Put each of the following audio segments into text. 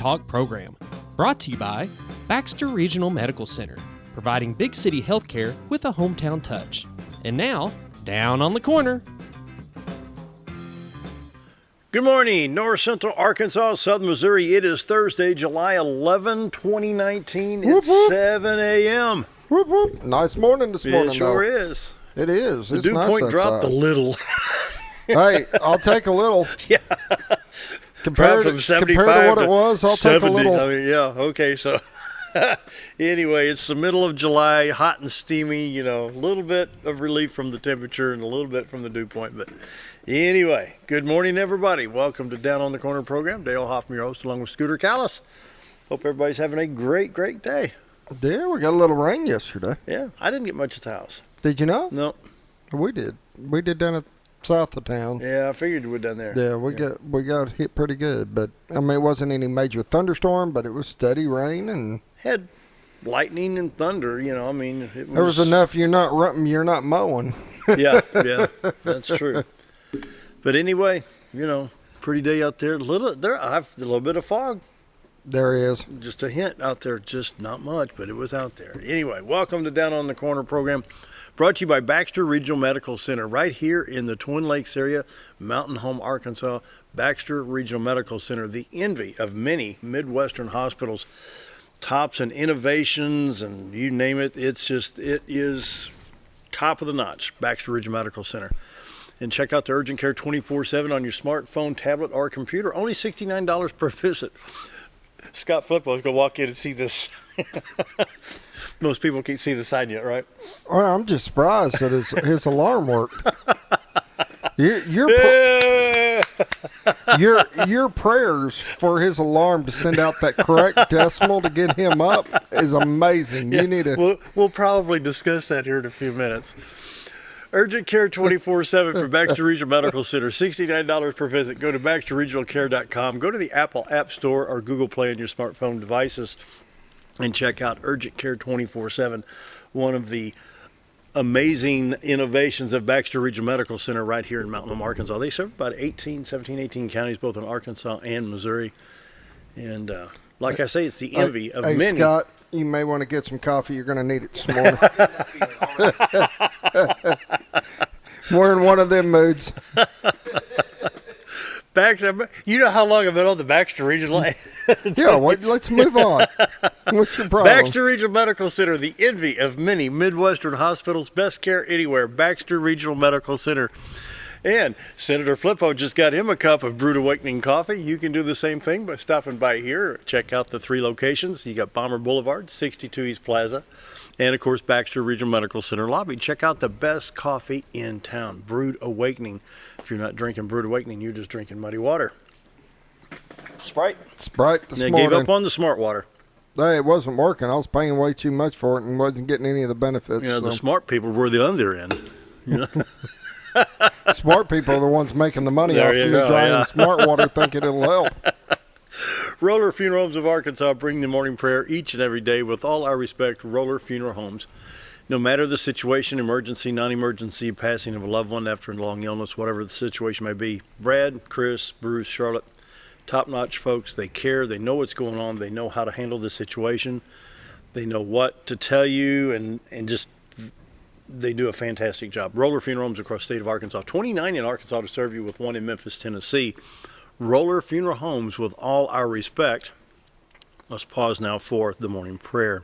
Talk program, brought to you by Baxter Regional Medical Center, providing big city healthcare with a hometown touch. And now, Down on the Corner. Good morning, North Central Arkansas, Southern Missouri. It is Thursday, July 11, 2019. It's 7 a.m. Whoop, whoop. Nice morning this morning, It sure though. is. It is. The It's dew nice point outside. dropped a little. Hey, I'll take a little. Yeah. Compared from to 75 what to it was, I'll 70. take a little. I mean, yeah, okay, so anyway, it's the middle of July, hot and steamy, you know, a little bit of relief from the temperature and a little bit from the dew point. But anyway, good morning, everybody. Welcome to Down on the Corner program. Dale Hoffman, your host, along with Scooter Callis. Hope everybody's having a great, great day. Yeah, we got a little rain yesterday. Yeah, I didn't get much at the house. Did you know? No. We did. We did down at south of town. Yeah, I figured you would down there. Yeah, we got hit pretty good, but I mean, it wasn't any major thunderstorm, but it was steady rain, and Had lightning and thunder, you know, I mean. there was enough. You're not mowing. Yeah, that's true. But anyway, you know, pretty day out there. I have a little bit of fog. There he is. Just a hint out there, just not much, but it was out there. Anyway, welcome to Down on the Corner program, brought to you by Baxter Regional Medical Center, right here in the Twin Lakes area, Mountain Home, Arkansas. Baxter Regional Medical Center, the envy of many Midwestern hospitals, tops and innovations, and you name it. It is top of the notch, Baxter Regional Medical Center. And check out the urgent care 24/7 on your smartphone, tablet, or computer. Only $69 per visit. Scott Flippo is going to walk in and see this. Most people can't see the sign yet, right? Well, I'm just surprised that his alarm worked. Your prayers for his alarm to send out that correct decimal to get him up is amazing. Yeah, You need to. We'll probably discuss that here in a few minutes. Urgent care 24/7 for Baxter Regional Medical Center. $69 per visit. Go to baxterregionalcare.com. Go to the Apple App Store or Google Play on your smartphone devices and check out Urgent Care 24/7, one of the amazing innovations of Baxter Regional Medical Center right here in Mountain Home, Arkansas. They serve about 18 counties, both in Arkansas and Missouri. And like I say, it's the envy of many. Scott, you may want to get some coffee. You're going to need it this morning. We're in one of them moods. Baxter, you know how long I've been on the Baxter Regional? Yeah, let's move on. What's your problem? Baxter Regional Medical Center, the envy of many Midwestern hospitals, best care anywhere. Baxter Regional Medical Center. And Senator Flippo just got him a cup of Brewed Awakening coffee. You can do the same thing by stopping by here. Check out the 3 locations. You got Bomber Boulevard, 62 East Plaza, and of course Baxter Regional Medical Center lobby. Check out the best coffee in town, Brewed Awakening. If you're not drinking Brewed Awakening, you're just drinking muddy water. Sprite this they morning. gave up on the smart water. Hey, it wasn't working. I was paying way too much for it and wasn't getting any of the benefits. You know, the so. smart people were the other end. You know? Smart people are the ones making the money There off you me go, drying yeah. smart water thinking it'll help. Roller Funeral Homes of Arkansas bring the morning prayer each and every day. With all our respect, Roller Funeral Homes. No matter the situation, emergency, non-emergency, passing of a loved one after a long illness, whatever the situation may be. Brad, Chris, Bruce, Charlotte, top-notch folks. They care. They know what's going on. They know how to handle the situation. They know what to tell you, and just they do a fantastic job. Roller Funeral Homes across the state of Arkansas. 29 in Arkansas to serve you, with 1 in Memphis, Tennessee. Roller Funeral Homes, with all our respect. Let's pause now for the morning prayer.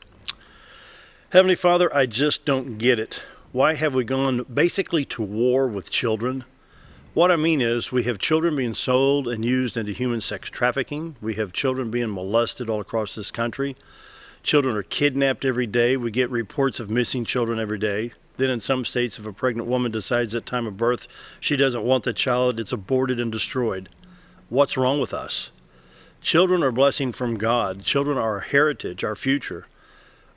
Heavenly Father, I just don't get it. Why have we gone basically to war with children? What I mean is, we have children being sold and used into human sex trafficking. We have children being molested all across this country. Children are kidnapped every day. We get reports of missing children every day. Then in some states, if a pregnant woman decides at time of birth she doesn't want the child, it's aborted and destroyed. What's wrong with us? Children are a blessing from God. Children are our heritage, our future.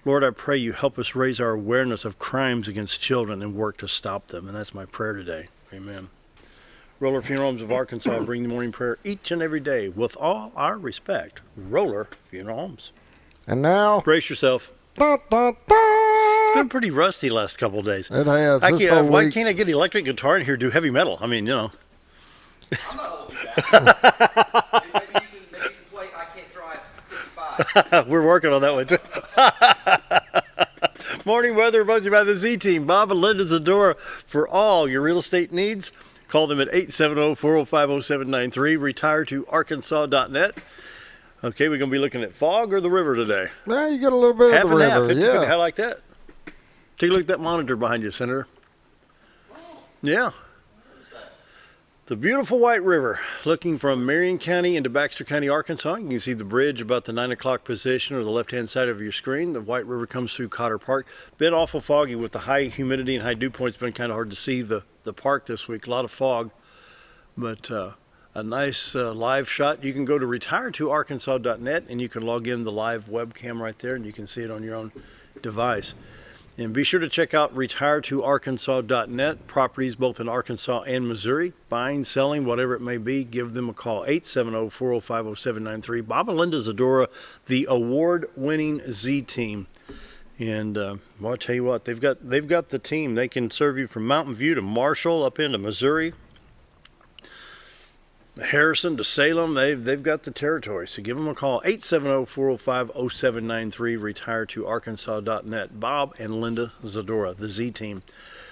Lord, I pray you help us raise our awareness of crimes against children and work to stop them. And that's my prayer today. Amen. Roller Funeral Homes of Arkansas bring the morning prayer each and every day. With all our respect, Roller Funeral Homes. And now, brace yourself. Da, da, da. It's been pretty rusty last couple of days. It has. Why can't I get an electric guitar in here and do heavy metal? I mean, you know. I'm not holding you back. maybe you can play I Can't Drive We're working on that one, too. Morning weather brought to you by the Z-Team. Bob and Linda Zadora for all your real estate needs. Call them at 870-405-0793. Retire to Arkansas.net. Okay, we're going to be looking at fog or the river today. Well, you get a little bit Half of the and half. river. 50, Yeah. How like that? Take a look at that monitor behind you, Senator. Yeah. The beautiful White River, looking from Marion County into Baxter County, Arkansas. You can see the bridge about the 9 o'clock position or the left-hand side of your screen. The White River comes through Cotter Park. Been awful foggy with the high humidity and high dew points. Been kind of hard to see the park this week. A lot of fog, but a nice live shot. You can go to retiretoarkansas.net and you can log in the live webcam right there and you can see it on your own device. And be sure to check out retiretoarkansas.net. Properties both in Arkansas and Missouri. Buying, selling, whatever it may be, give them a call. 870-405-0793. Bob and Linda Zadora, the award-winning Z-Team. And I'll tell you what, they've got the team. They can serve you from Mountain View to Marshall up into Missouri. Harrison to Salem, they've got the territory. So give them a call, 870-405-0793, retiretoarkansas.net. Bob and Linda Zadora, the Z-Team.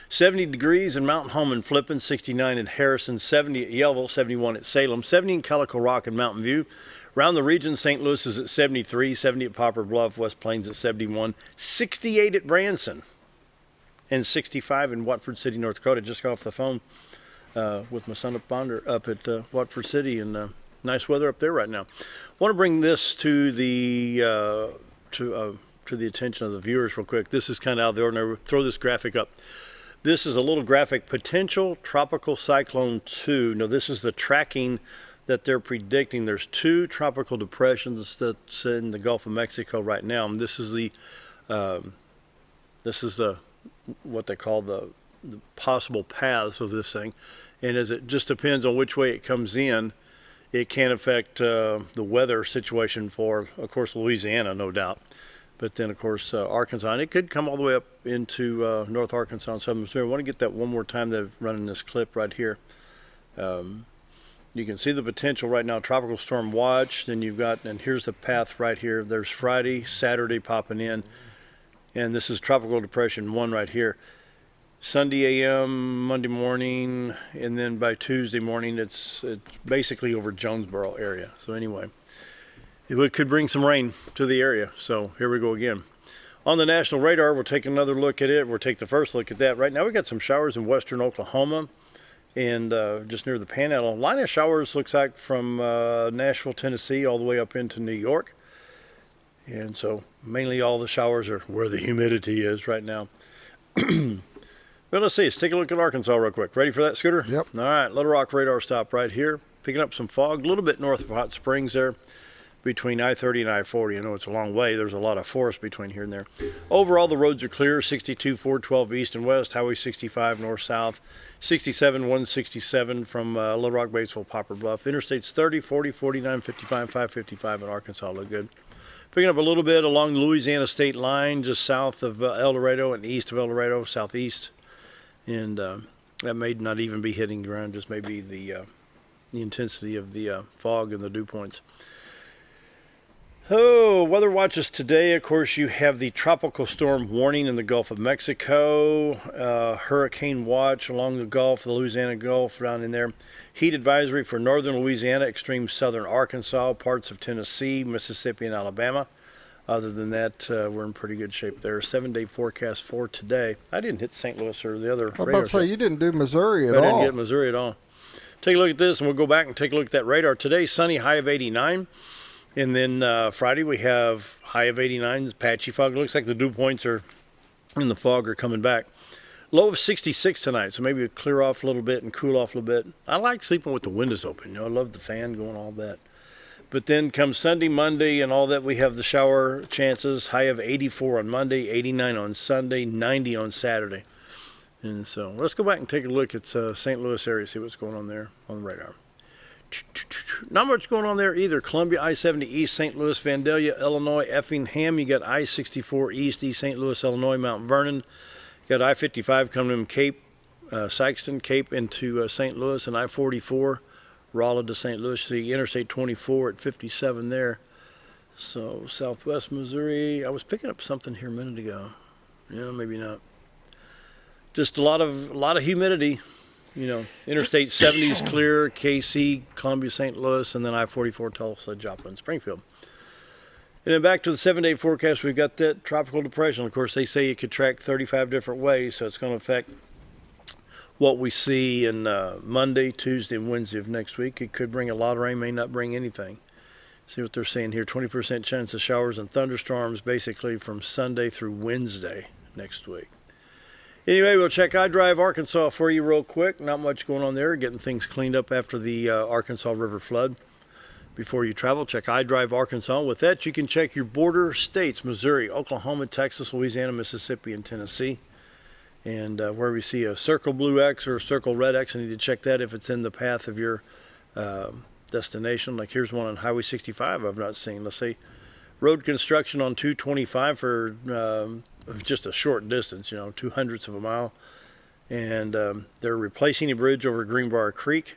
70 degrees in Mountain Home and Flippin, 69 in Harrison, 70 at Yellville, 71 at Salem, 70 in Calico Rock and Mountain View. Around the region, St. Louis is at 73, 70 at Poplar Bluff, West Plains at 71, 68 at Branson, and 65 in Watford City, North Dakota. Just got off the phone with my son up at Watford City, and nice weather up there right now. Want to bring this to the attention of the viewers real quick. This is kind of out of the ordinary. Throw this graphic up. This is a little graphic, potential tropical cyclone 2. Now this is the tracking that they're predicting. There's 2 tropical depressions that's in the Gulf of Mexico right now, and this is the what they call the possible paths of this thing. And as it just depends on which way it comes in, it can affect the weather situation for, of course, Louisiana, no doubt. But then, of course, Arkansas. And it could come all the way up into North Arkansas and Southern Missouri. I want to get that one more time. They're running this clip right here. You can see the potential right now, tropical storm watch. Then you've got, and here's the path right here. There's Friday, Saturday popping in. And this is tropical depression 1 right here. Sunday a.m., Monday morning, and then by Tuesday morning, it's basically over Jonesboro area. So anyway, it could bring some rain to the area. So here we go again. On the national radar, we'll take another look at it. We'll take the first look at that. Right now, we got some showers in western Oklahoma and just near the Panhandle. Line of showers looks like from Nashville, Tennessee, all the way up into New York. And so mainly all the showers are where the humidity is right now. Well, let's see. Let's take a look at Arkansas real quick. Ready for that, Scooter? Yep. All right. Little Rock radar stop right here. Picking up some fog a little bit north of Hot Springs there between I-30 and I-40. I know it's a long way. There's a lot of forest between here and there. Overall, the roads are clear. 62, 412 east and west. Highway 65 north-south. 67, 167 from Little Rock, Batesville, Poplar Bluff. Interstates 30, 40, 49, 55, 555 in Arkansas look good. Picking up a little bit along the Louisiana state line, just south of El Dorado and east of El Dorado, southeast. And that may not even be hitting ground, just maybe the intensity of the fog and the dew points. Oh, weather watches today. Of course, you have the tropical storm warning in the Gulf of Mexico, hurricane watch along the Gulf, the Louisiana Gulf down in there. Heat advisory for northern Louisiana, extreme southern Arkansas, parts of Tennessee, Mississippi, and Alabama. Other than that, we're in pretty good shape there. 7-day forecast for today. I didn't hit St. Louis or the other. I was about to say, you didn't do Missouri at all. I didn't get Missouri at all. Take a look at this, and we'll go back and take a look at that radar. Today, sunny, high of 89. And then Friday, we have high of 89, patchy fog. It looks like the dew points are in the fog are coming back. Low of 66 tonight, so maybe it'll clear off a little bit and cool off a little bit. I like sleeping with the windows open. You know, I love the fan going, all that. But then comes Sunday, Monday, and all that, we have the shower chances. High of 84 on Monday, 89 on Sunday, 90 on Saturday. And so let's go back and take a look at St. Louis area, see what's going on there on the radar. Not much going on there either. Columbia, I-70 East, St. Louis, Vandalia, Illinois, Effingham. You got I-64 East, East St. Louis, Illinois, Mount Vernon. You got I-55 coming from Cape, Sykeston, Cape into St. Louis, and I-44. Rolla to St. Louis, the Interstate 24 at 57 there. So Southwest Missouri, I was picking up something here a minute ago. Yeah, maybe not. Just a lot of humidity. Interstate 70 is clear, KC, Columbia, St. Louis, and then I-44, Tulsa, Joplin, Springfield. And then back to the 7-day forecast, we've got that tropical depression. Of course, they say it could track 35 different ways, so it's going to affect what we see in Monday, Tuesday, and Wednesday of next week. It could bring a lot of rain, may not bring anything. See what they're saying here, 20% chance of showers and thunderstorms basically from Sunday through Wednesday next week. Anyway, we'll check iDrive Arkansas for you real quick. Not much going on there, getting things cleaned up after the Arkansas River flood. Before you travel, check iDrive Arkansas. With that, you can check your border states, Missouri, Oklahoma, Texas, Louisiana, Mississippi, and Tennessee. And where we see a circle blue X or a circle red X, I need to check that if it's in the path of your destination. Like here's one on Highway 65 I've not seen. Let's say road construction on 225 for just a short distance, 0.02 of a mile. And they're replacing a bridge over Greenbrier Creek.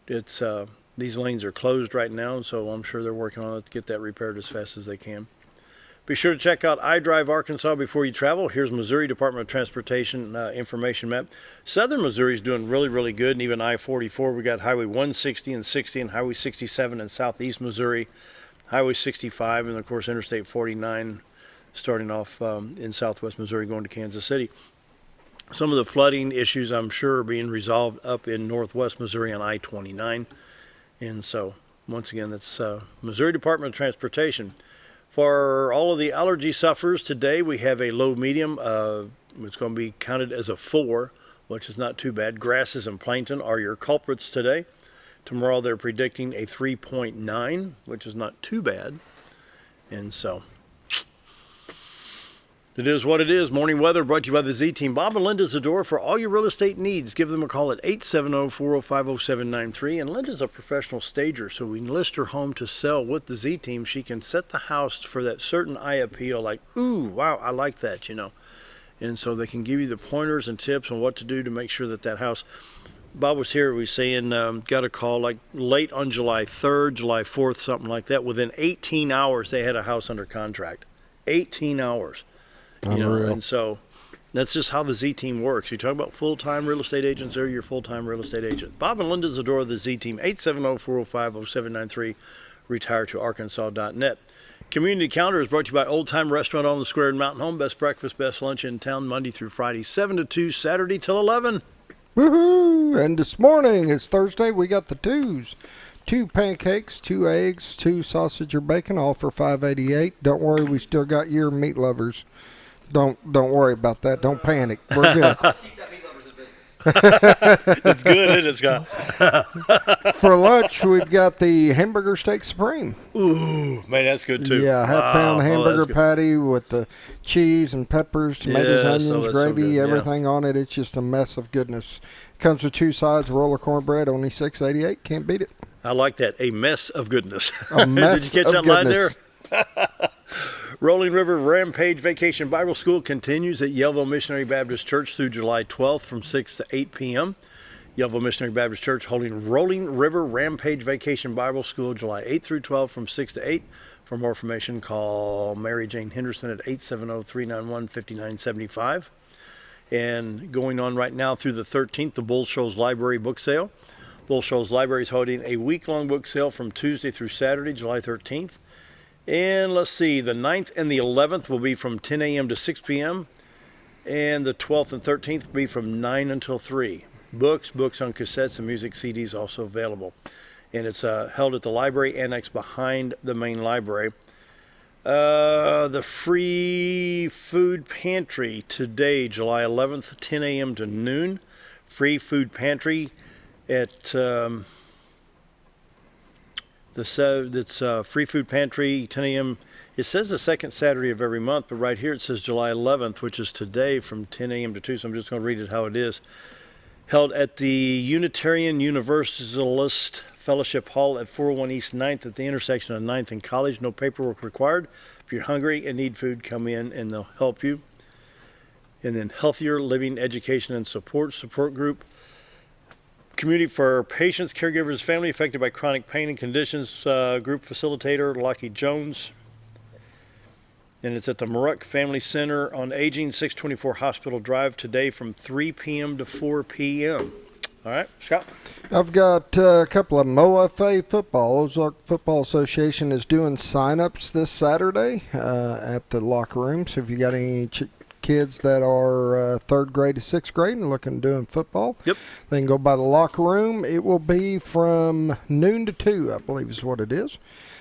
It's these lanes are closed right now, so I'm sure they're working on it to get that repaired as fast as they can. Be sure to check out iDrive Arkansas before you travel. Here's Missouri Department of Transportation information map. Southern Missouri is doing really, really good, and even I-44. We got Highway 160 and 60 and Highway 67 in southeast Missouri, Highway 65, and of course Interstate 49 starting off in southwest Missouri going to Kansas City. Some of the flooding issues, I'm sure, are being resolved up in northwest Missouri on I-29. And so, once again, that's Missouri Department of Transportation. For all of the allergy sufferers today, we have a low medium. It's going to be counted as a 4, which is not too bad. Grasses and plankton are your culprits today. Tomorrow they're predicting a 3.9, which is not too bad. And so, it is what it is. Morning weather brought to you by the Z-Team. Bob and Linda's the door for all your real estate needs. Give them a call at 870-405-0793. And Linda's a professional stager, so when you list her home to sell with the Z-Team, she can set the house for that certain eye appeal, like, ooh, wow, I like that, And so they can give you the pointers and tips on what to do to make sure that that house. Bob was here, we was saying, got a call like late on July 3rd, July 4th, something like that. Within 18 hours, they had a house under contract. 18 hours. And so that's just how the Z-Team works. You talk about full-time real estate agents, they're your full-time real estate agent. Bob and Linda's the door of the Z-Team, 870-405-0793, retiretoarkansas.net. Community Calendar is brought to you by Old Time Restaurant on the Square in Mountain Home. Best breakfast, best lunch in town, Monday through Friday, 7 to 2, Saturday till 11. Woohoo! And this morning, it's Thursday, we got the 2s. 2 pancakes, 2 eggs, 2 sausage or bacon, all for $5.88. Don't worry, we still got your meat lovers. Don't worry about that. Don't panic. We're good. Keep that meat lovers in business. It's good, isn't it, Scott? For lunch, we've got the hamburger steak supreme. Ooh, man, that's good too. Yeah, half-pound Wow. hamburger patty with the cheese and peppers, tomatoes, Yes, onions, that's so gravy, good, yeah. everything on it. It's just a mess of goodness. Comes with 2 sides, roller cornbread, only $6.88. Can't beat it. I like that. A mess of goodness. A mess Did you catch of that line there? goodness. Rolling River Rampage Vacation Bible School continues at Yellville Missionary Baptist Church through July 12th from 6 to 8 p.m. Yellville Missionary Baptist Church holding Rolling River Rampage Vacation Bible School July 8th through 12th from 6 to 8. For more information, call Mary Jane Henderson at 870-391-5975. And going on right now through the 13th, the Bull Shoals Library book sale. Bull Shoals Library is holding a week-long book sale from Tuesday through Saturday, July 13th. And let's see, the 9th and the 11th will be from 10 a.m. to 6 p.m. And the 12th and 13th will be from 9 until 3. Books on cassettes, and music CDs also available. And it's held at the library annex behind the main library. The free food pantry today, July 11th, 10 a.m. to noon. Free food pantry at... It's Free Food Pantry, 10 a.m. It says the second Saturday of every month, but right here it says July 11th, which is today from 10 a.m. to 2, so I'm just going to read it how it is. Held at the Unitarian Universalist Fellowship Hall at 401 East 9th at the intersection of 9th and College. No paperwork required. If you're hungry and need food, come in and they'll help you. And then Healthier Living Education and Support Group. Community for patients, caregivers, family affected by chronic pain and conditions, group facilitator Lockie Jones. And it's at the Muruck Family Center on Aging, 624 Hospital Drive today from 3 p.m. to 4 p.m. All right, Scott? I've got a couple of MOFA football. Ozark Football Association is doing sign-ups this Saturday at the locker room. So if you got any kids that are 3rd grade to 6th grade and looking at doing football, Yep. they can go by the locker room. It will be from noon to 2, I believe is what it is.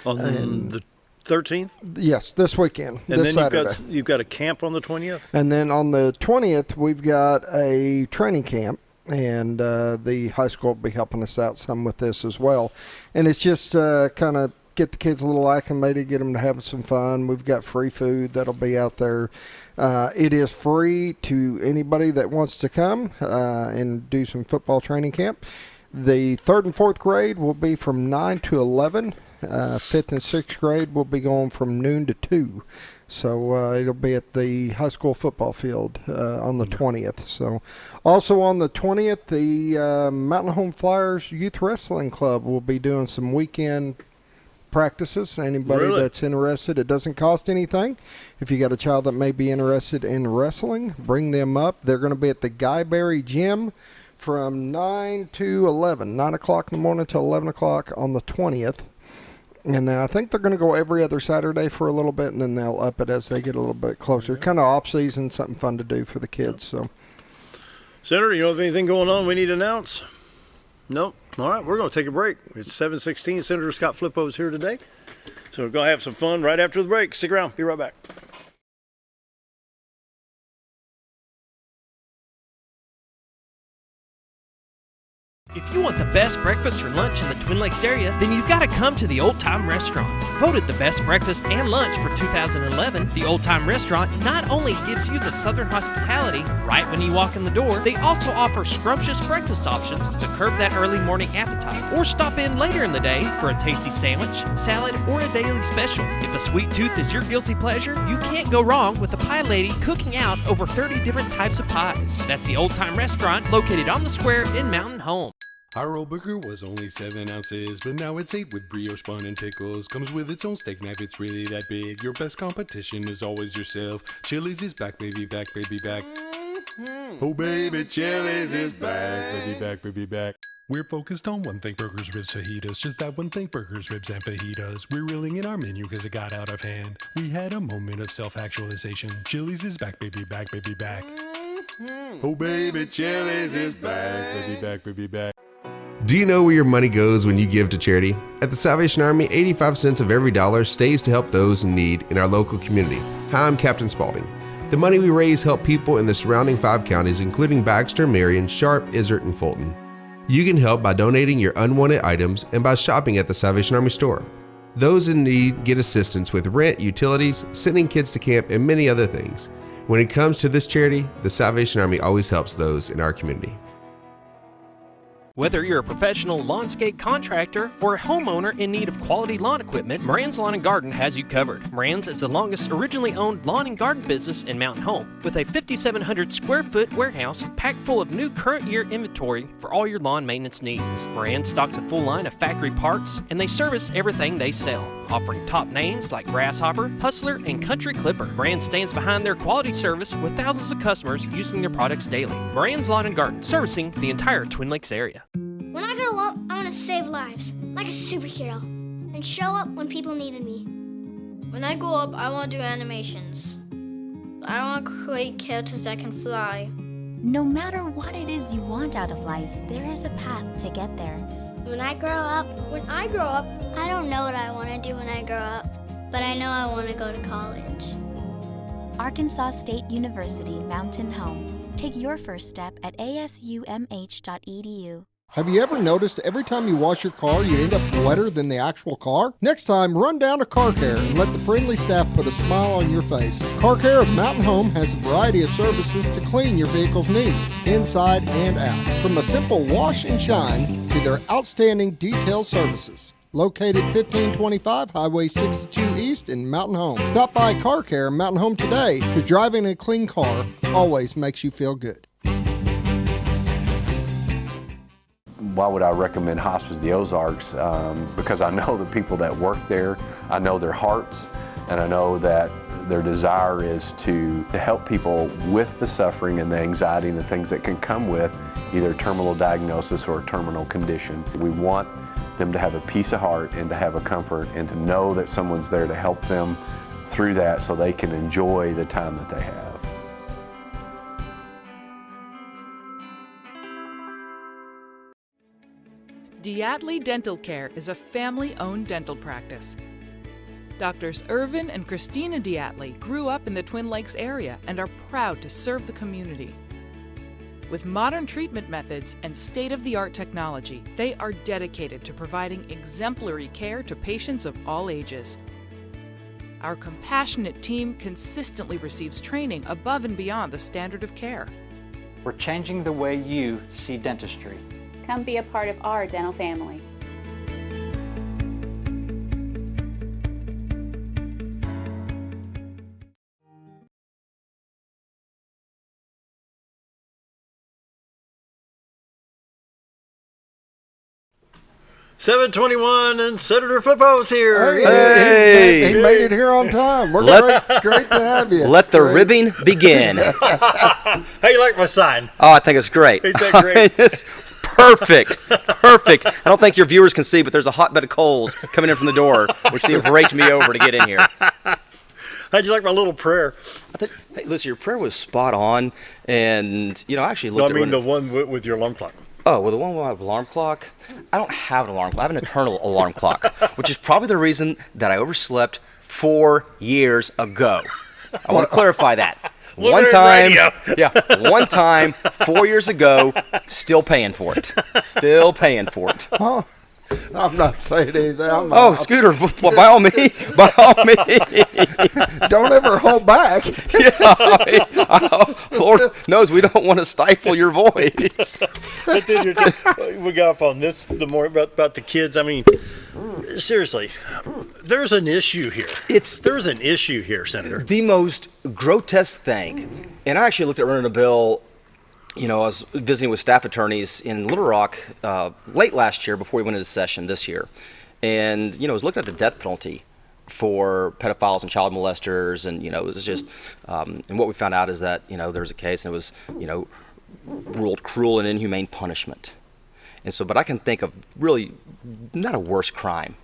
On the 13th? Yes, this weekend, And this then Saturday. you've got a camp on the 20th? And then on the 20th, we've got a training camp, and the high school will be helping us out some with this as well. And it's just kind of get the kids a little acclimated, get them to have some fun. We've got free food that'll be out there. It is free to anybody that wants to come and do some football training camp. The 3rd and 4th grade will be from 9 to 11. 5th and 6th grade will be going from noon to 2. So it'll be at the high school football field on the 20th. So also on the 20th, the Mountain Home Flyers Youth Wrestling Club will be doing some weekend practices. Anybody Really? that's interested, it doesn't cost anything. If you got a child that may be interested in wrestling, bring them up. They're going to be at the Guyberry Gym from 9 to 11, 9 o'clock in the morning to 11 o'clock on the 20th. And I think they're going to go every other Saturday for a little bit, and then they'll up it as they get a little bit closer. Kind of off-season, something fun to do for the kids. So, Senator, you know of anything going on we need to announce? Nope. All right, we're going to take a break. It's 7:16. Senator Scott Flippo is here today. So we're going to have some fun right after the break. Stick around. Be right back. If you want the best breakfast or lunch in the Twin Lakes area, then you've got to come to the Old Time Restaurant. Voted the best breakfast and lunch for 2011, the Old Time Restaurant not only gives you the Southern hospitality right when you walk in the door, they also offer scrumptious breakfast options to curb that early morning appetite. Or stop in later in the day for a tasty sandwich, salad, or a daily special. If a sweet tooth is your guilty pleasure, you can't go wrong with a pie lady cooking out over 30 different types of pies. That's the Old Time Restaurant located on the square in Mountain Home. Our old burger was only 7 ounces, but now it's 8 with brioche bun and pickles. Comes with its own steak knife, it's really that big. Your best competition is always yourself. Chili's is back, baby, back, baby, back. Oh, baby, Chili's is back, baby, back, baby, back. We're focused on one thing, burgers, ribs, fajitas. Just that one thing, burgers, ribs, and fajitas. We're reeling in our menu because it got out of hand. We had a moment of self-actualization. Chili's is back, baby, back, baby, back. Oh, baby, Chili's is back, baby, back, baby, back. Do you know where your money goes when you give to charity? At the Salvation Army, 85 cents of every dollar stays to help those in need in our local community. Hi, I'm Captain Spaulding. The money we raise help people in the surrounding 5 counties, including Baxter, Marion, Sharp, Izzard, and Fulton. You can help by donating your unwanted items and by shopping at the Salvation Army store. Those in need get assistance with rent, utilities, sending kids to camp, and many other things. When it comes to this charity, the Salvation Army always helps those in our community. Whether you're a professional lawnscape contractor or a homeowner in need of quality lawn equipment, Moran's Lawn & Garden has you covered. Moran's is the longest originally owned lawn and garden business in Mountain Home, with a 5,700 square foot warehouse packed full of new current year inventory for all your lawn maintenance needs. Moran stocks a full line of factory parts, and they service everything they sell, offering top names like Grasshopper, Hustler, and Country Clipper. Moran stands behind their quality service with thousands of customers using their products daily. Moran's Lawn & Garden, servicing the entire Twin Lakes area. When I grow up, I want to save lives, like a superhero, and show up when people needed me. When I grow up, I want to do animations. I want to create characters that can fly. No matter what it is you want out of life, there is a path to get there. When I grow up, I don't know what I want to do when I grow up, but I know I want to go to college. Arkansas State University Mountain Home. Take your first step at asumh.edu. have you ever noticed every time you wash your car, you end up wetter than the actual car? Next time, run down to Car Care and let the friendly staff put a smile on your face. Car Care of Mountain Home has a variety of services to clean your vehicle's needs, inside and out. From a simple wash and shine to their outstanding detail services. Located 1525 Highway 62 East in Mountain Home. Stop by Car Care Mountain Home today, because driving a clean car always makes you feel good. Why would I recommend Hospice of the Ozarks? Because I know the people that work there, I know their hearts, and I know that their desire is to help people with the suffering and the anxiety and the things that can come with either a terminal diagnosis or a terminal condition. We want them to have a peace of heart and to have a comfort and to know that someone's there to help them through that so they can enjoy the time that they have. Diatley Dental Care is a family-owned dental practice. Doctors Irvin and Christina Diatley grew up in the Twin Lakes area and are proud to serve the community. With modern treatment methods and state-of-the-art technology, they are dedicated to providing exemplary care to patients of all ages. Our compassionate team consistently receives training above and beyond the standard of care. We're changing the way you see dentistry. Come be a part of our dental family. $7:21 and Senator Flippo's here. Hey, he made it here on time. We're great to have you. Let the ribbing begin. How you like my sign? Oh, I think it's great. Ain't that great? It's perfect. Perfect. I don't think your viewers can see, but there's a hotbed of coals coming in from the door, which they've raked me over to get in here. How'd you like my little prayer? Hey, listen, your prayer was spot on, and I actually looked at the one with your alarm clock. Oh, well, the one with my alarm clock, I don't have an alarm clock. I have an eternal alarm clock, which is probably the reason that I overslept 4 years ago. I want to clarify that. One time, 4 years ago, still paying for it. Still paying for it. Oh, I'm not saying anything. Scooter, by all means. By all means. Don't ever hold back. Lord knows we don't want to stifle your voice. But then we got off on this, the more about the kids. I mean, seriously, there's an issue here. There's an issue here, Senator. The most grotesque thing, and I actually looked at running a bill. I was visiting with staff attorneys in Little Rock late last year before we went into session this year. And, I was looking at the death penalty for pedophiles and child molesters. And, it was just, and what we found out is that, there was a case and it was, ruled cruel and inhumane punishment. And so, but I can think of really not a worse crime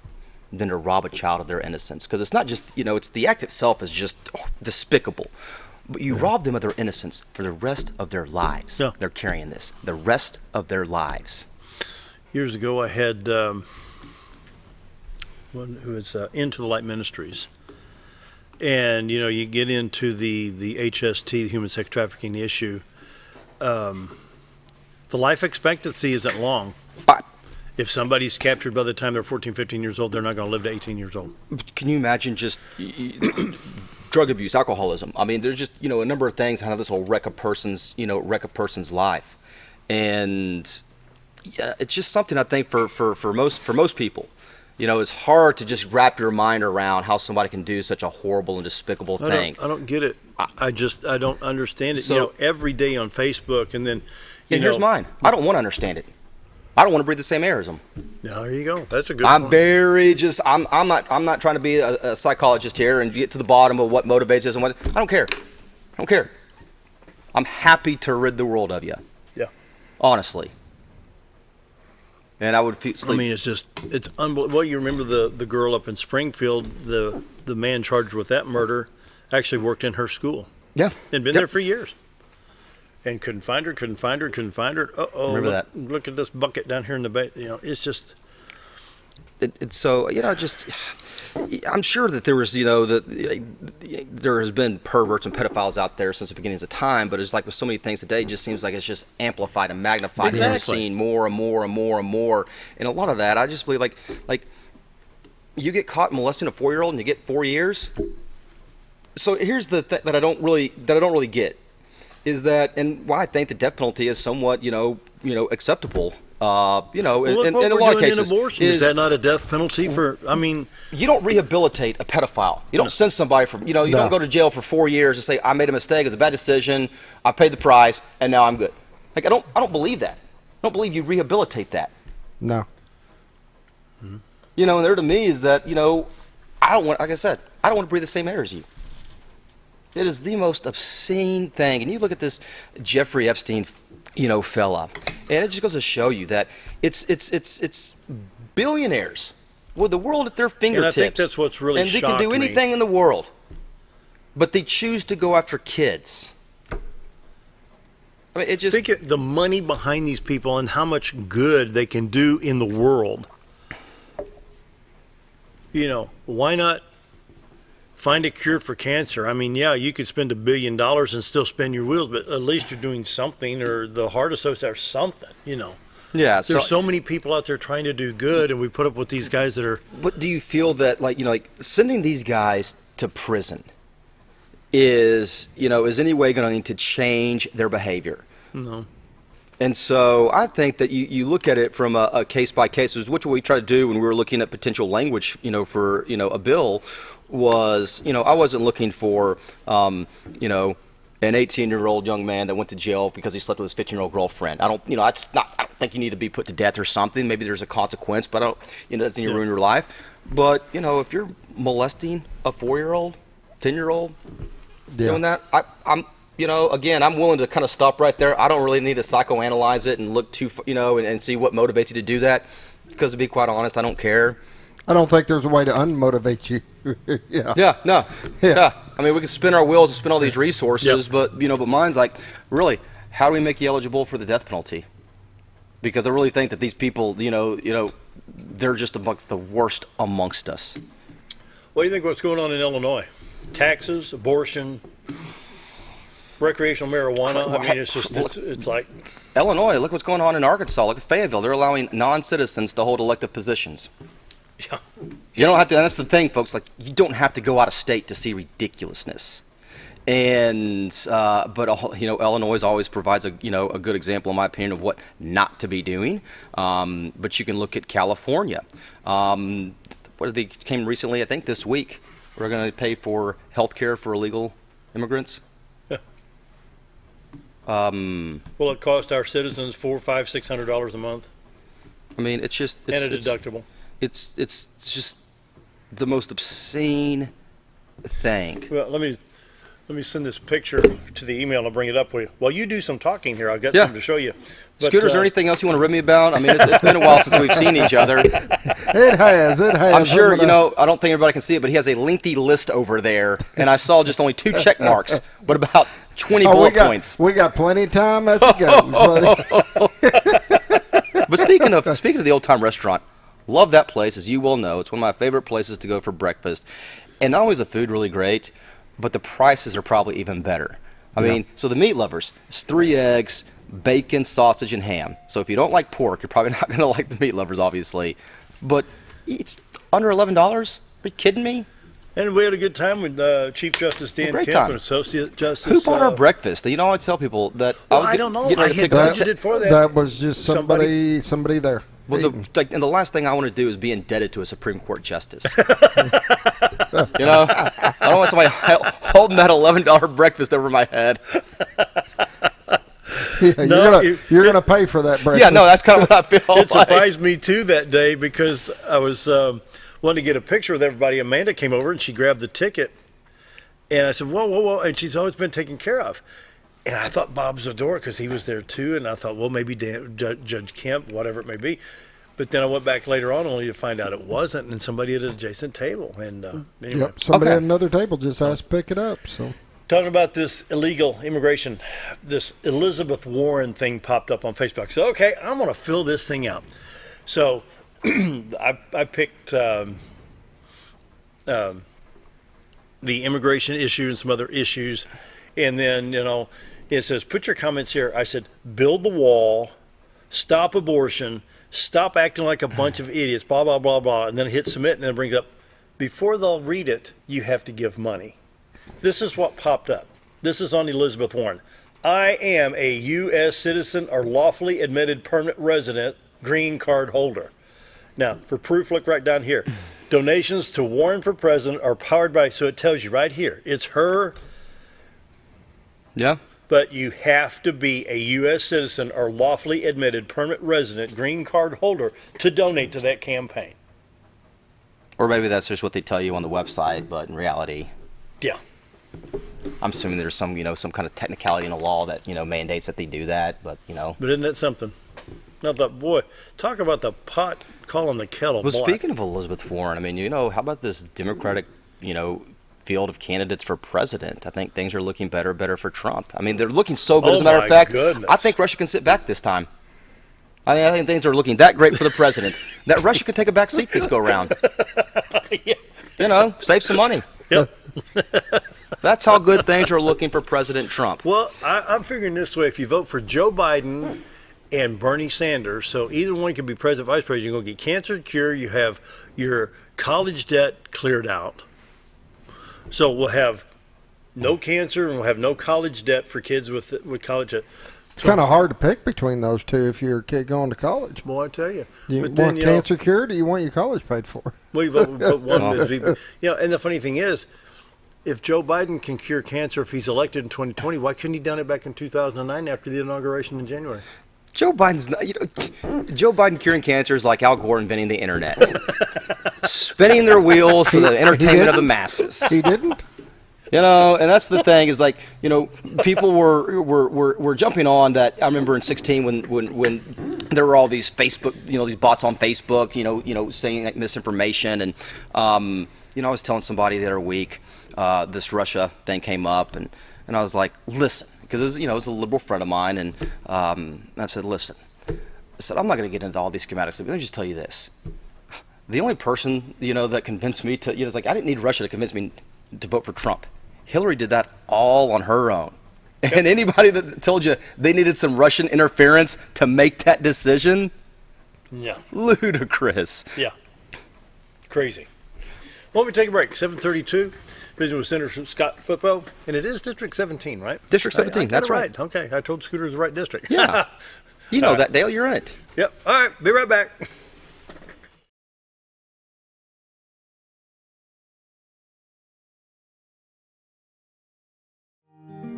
than to rob a child of their innocence. Because it's not just, it's the act itself is just despicable. But you rob them of their innocence for the rest of their lives. Yeah. They're carrying this. The rest of their lives. Years ago, I had one who was Into the Light Ministries. And, you get into the HST, the human sex trafficking issue. The life expectancy isn't long. If somebody's captured by the time they're 14, 15 years old, they're not going to live to 18 years old. Can you imagine just drug abuse, alcoholism? I mean, there's just, a number of things, how this will wreck a person's life. And yeah, it's just something I think for most people, it's hard to just wrap your mind around how somebody can do such a horrible and despicable thing. I don't get it. I don't understand it. So, every day on Facebook, and then, here's mine. I don't want to understand it. I don't want to breathe the same air as them. No, there you go. That's a good point. I'm not trying to be a psychologist here and get to the bottom of what motivates us and what. I don't care. I'm happy to rid the world of you. Yeah. Honestly. And I would sleep. I mean, it's unbelievable. Well, you remember the girl up in Springfield, the man charged with that murder actually worked in her school. Yeah. And been there for years. And couldn't find her. Uh-oh. Remember that. Look at this bucket down here in the bay. It's just. It's so, I'm sure that there was, there has been perverts and pedophiles out there since the beginnings of time, but it's like with so many things today, it just seems like it's just amplified and magnified. Exactly. You're seeing more and more and more and more. And a lot of that, I just believe, like you get caught molesting a 4-year-old and you get 4 years. So here's the thing that I don't really get. Is that, and why I think the death penalty is somewhat, acceptable. In a lot of cases, is that not a death penalty for? I mean, you don't rehabilitate a pedophile. You don't send somebody from, you don't go to jail for 4 years and say I made a mistake, it was a bad decision, I paid the price, and now I'm good. Like I don't believe that. I don't believe you rehabilitate that. No. You know, and there to me is that, you know, I don't want, like I said, I don't want to breathe the same air as you. It is the most obscene thing. And you look at this Jeffrey Epstein, you know, fella, and it just goes to show you that it's billionaires with the world at their fingertips. And I think that's what's really and they can do anything in the world, but they choose to go after kids. I mean, it just think of the money behind these people and how much good they can do in the world. You know, why not find a cure for cancer? I mean, yeah, you could spend $1 billion and still spin your wheels, but at least you're doing something, or the Heart Association or something, you know. Yeah, there's so many people out there trying to do good, and we put up with these guys that are. But do you feel that, like, you know, like sending these guys to prison is, you know, is any way going to change their behavior? No. And so I think that you look at it from a case by case, which we tried to do when we were looking at potential language, you know, for, you know, a bill was, you know, I wasn't looking for, you know, an 18-year-old young man that went to jail because he slept with his 15-year-old girlfriend. I don't think you need to be put to death or something. Maybe there's a consequence, but I don't, you know, that's going to ruin your life. But, you know, if you're molesting a 4-year-old, 10-year-old, doing that, I'm, you know, again, I'm willing to kind of stop right there. I don't really need to psychoanalyze it and look too, you know, and see what motivates you to do that. Because to be quite honest, I don't care. I don't think there's a way to unmotivate you. Yeah. Yeah, no. Yeah. I mean, we can spin our wheels and spend all these resources, but, you know, but mine's like, really, how do we make you eligible for the death penalty? Because I really think that these people, you know, they're just amongst the worst amongst us. What do you think what's going on in Illinois? Taxes, abortion, recreational marijuana. I mean, it's just, it's like. Illinois, look what's going on in Arkansas. Look at Fayetteville. They're allowing non-citizens to hold elected positions. Yeah. You don't have to, and that's the thing, folks, like, you don't have to go out of state to see ridiculousness. And, but, you know, Illinois always provides a good example, in my opinion, of what not to be doing. But you can look at California. They came recently, I think this week, we're going to pay for health care for illegal immigrants. Well, it cost our citizens $400, $500, $600 a month. I mean, it's just and a deductible. It's just the most obscene thing. Well, let me send this picture to the email and I'll bring it up with you. While you do some talking here, I've got something to show you. But, Scooter, is there anything else you want to rib me about? I mean, it's been a while since we've seen each other. It has. I'm sure, you know, I don't think everybody can see it, but he has a lengthy list over there, and I saw just only 2 check marks, but about 20 bullet points. We got plenty of time as it goes, buddy. But speaking of the Old Time Restaurant, love that place, as you well know. It's one of my favorite places to go for breakfast. And not only is the food really great, but the prices are probably even better. I mean, so the meat lovers, it's 3 eggs, bacon, sausage, and ham. So if you don't like pork, you're probably not going to like the meat lovers, obviously. But it's under $11? Are you kidding me? And we had a good time with Chief Justice Dan Kemp and Associate Justice. Who bought our breakfast? You know, I tell people that I don't know. That was just somebody there. Well, and the last thing I want to do is be indebted to a Supreme Court justice. You know, I don't want somebody holding that $11 breakfast over my head. Yeah, you're gonna pay for that breakfast. Yeah, no, that's kind of what I feel. It surprised me too that day because I was wanting to get a picture with everybody. Amanda came over and she grabbed the ticket, and I said, "Whoa!" And she's always been taken care of. And I thought Bob Zador, because he was there too, and I thought, well, maybe Judge Kemp, whatever it may be. But then I went back later on only to find out it wasn't, and somebody at an adjacent table. And anyway. Yep, somebody at another table just asked to pick it up. So talking about this illegal immigration, this Elizabeth Warren thing popped up on Facebook. So, okay, I'm going to fill this thing out. So I picked the immigration issue and some other issues. And then, you know, it says, put your comments here. I said, build the wall, stop abortion, stop acting like a bunch of idiots, blah, blah, blah, blah. And then hit submit, and then it brings up, before they'll read it, you have to give money. This is what popped up. This is on Elizabeth Warren. I am a U.S. citizen or lawfully admitted permanent resident, green card holder. Now, for proof, look right down here. Donations to Warren for president are powered by, so it tells you right here, it's her. Yeah. but you have to be a U.S. citizen or lawfully admitted permanent resident green card holder to donate to that campaign. Or maybe that's just what they tell you on the website, but in reality, yeah, I'm assuming there's some, some kind of technicality in the law that, mandates that they do that, but, But isn't that something? Now, boy, talk about the pot calling the kettle black. Well, speaking of Elizabeth Warren, I mean, how about this Democratic, field of candidates for president? I think things are looking better for Trump. I mean, they're looking so good. As a matter of fact, I think Russia can sit back this time. I think things are looking that great for the president that Russia could take a back seat this go around. Yeah. Save some money. Yep. That's how good things are looking for President Trump. Well, I'm figuring this way. If you vote for Joe Biden and Bernie Sanders, so either one can be president, vice president, you're going to get cancer cured, you have your college debt cleared out. So we'll have no cancer and we'll have no college debt for kids with college debt. It's kind of hard to pick between those two if you're a kid going to college. Boy, I tell you. Do you want cancer cured or do you want your college paid for? Well, you vote one of those. And the funny thing is, if Joe Biden can cure cancer if he's elected in 2020, why couldn't he done it back in 2009 after the inauguration in January? Joe Biden's not, Joe Biden curing cancer is like Al Gore inventing the internet. Spinning their wheels for the entertainment of the masses. He didn't? And that's the thing is people were jumping on that. I remember in 2016 when there were all these Facebook, these bots on Facebook, saying like misinformation. And, I was telling somebody the other week, this Russia thing came up and I was like, listen, because it was a liberal friend of mine. And I said, listen, I'm not going to get into all these schematics. Let me just tell you this. The only person, that convinced me to, it's like, I didn't need Russia to convince me to vote for Trump. Hillary did that all on her own. And anybody that told you they needed some Russian interference to make that decision, ludicrous. Yeah, crazy. Well, we take a break. 7:32. Visiting with Senator Scott Flippo, and it is District 17, right? District 17, that's right. Okay, I told Scooter it was the right district. Yeah, you know that, Dale. You're in it. Yep. All right, be right back.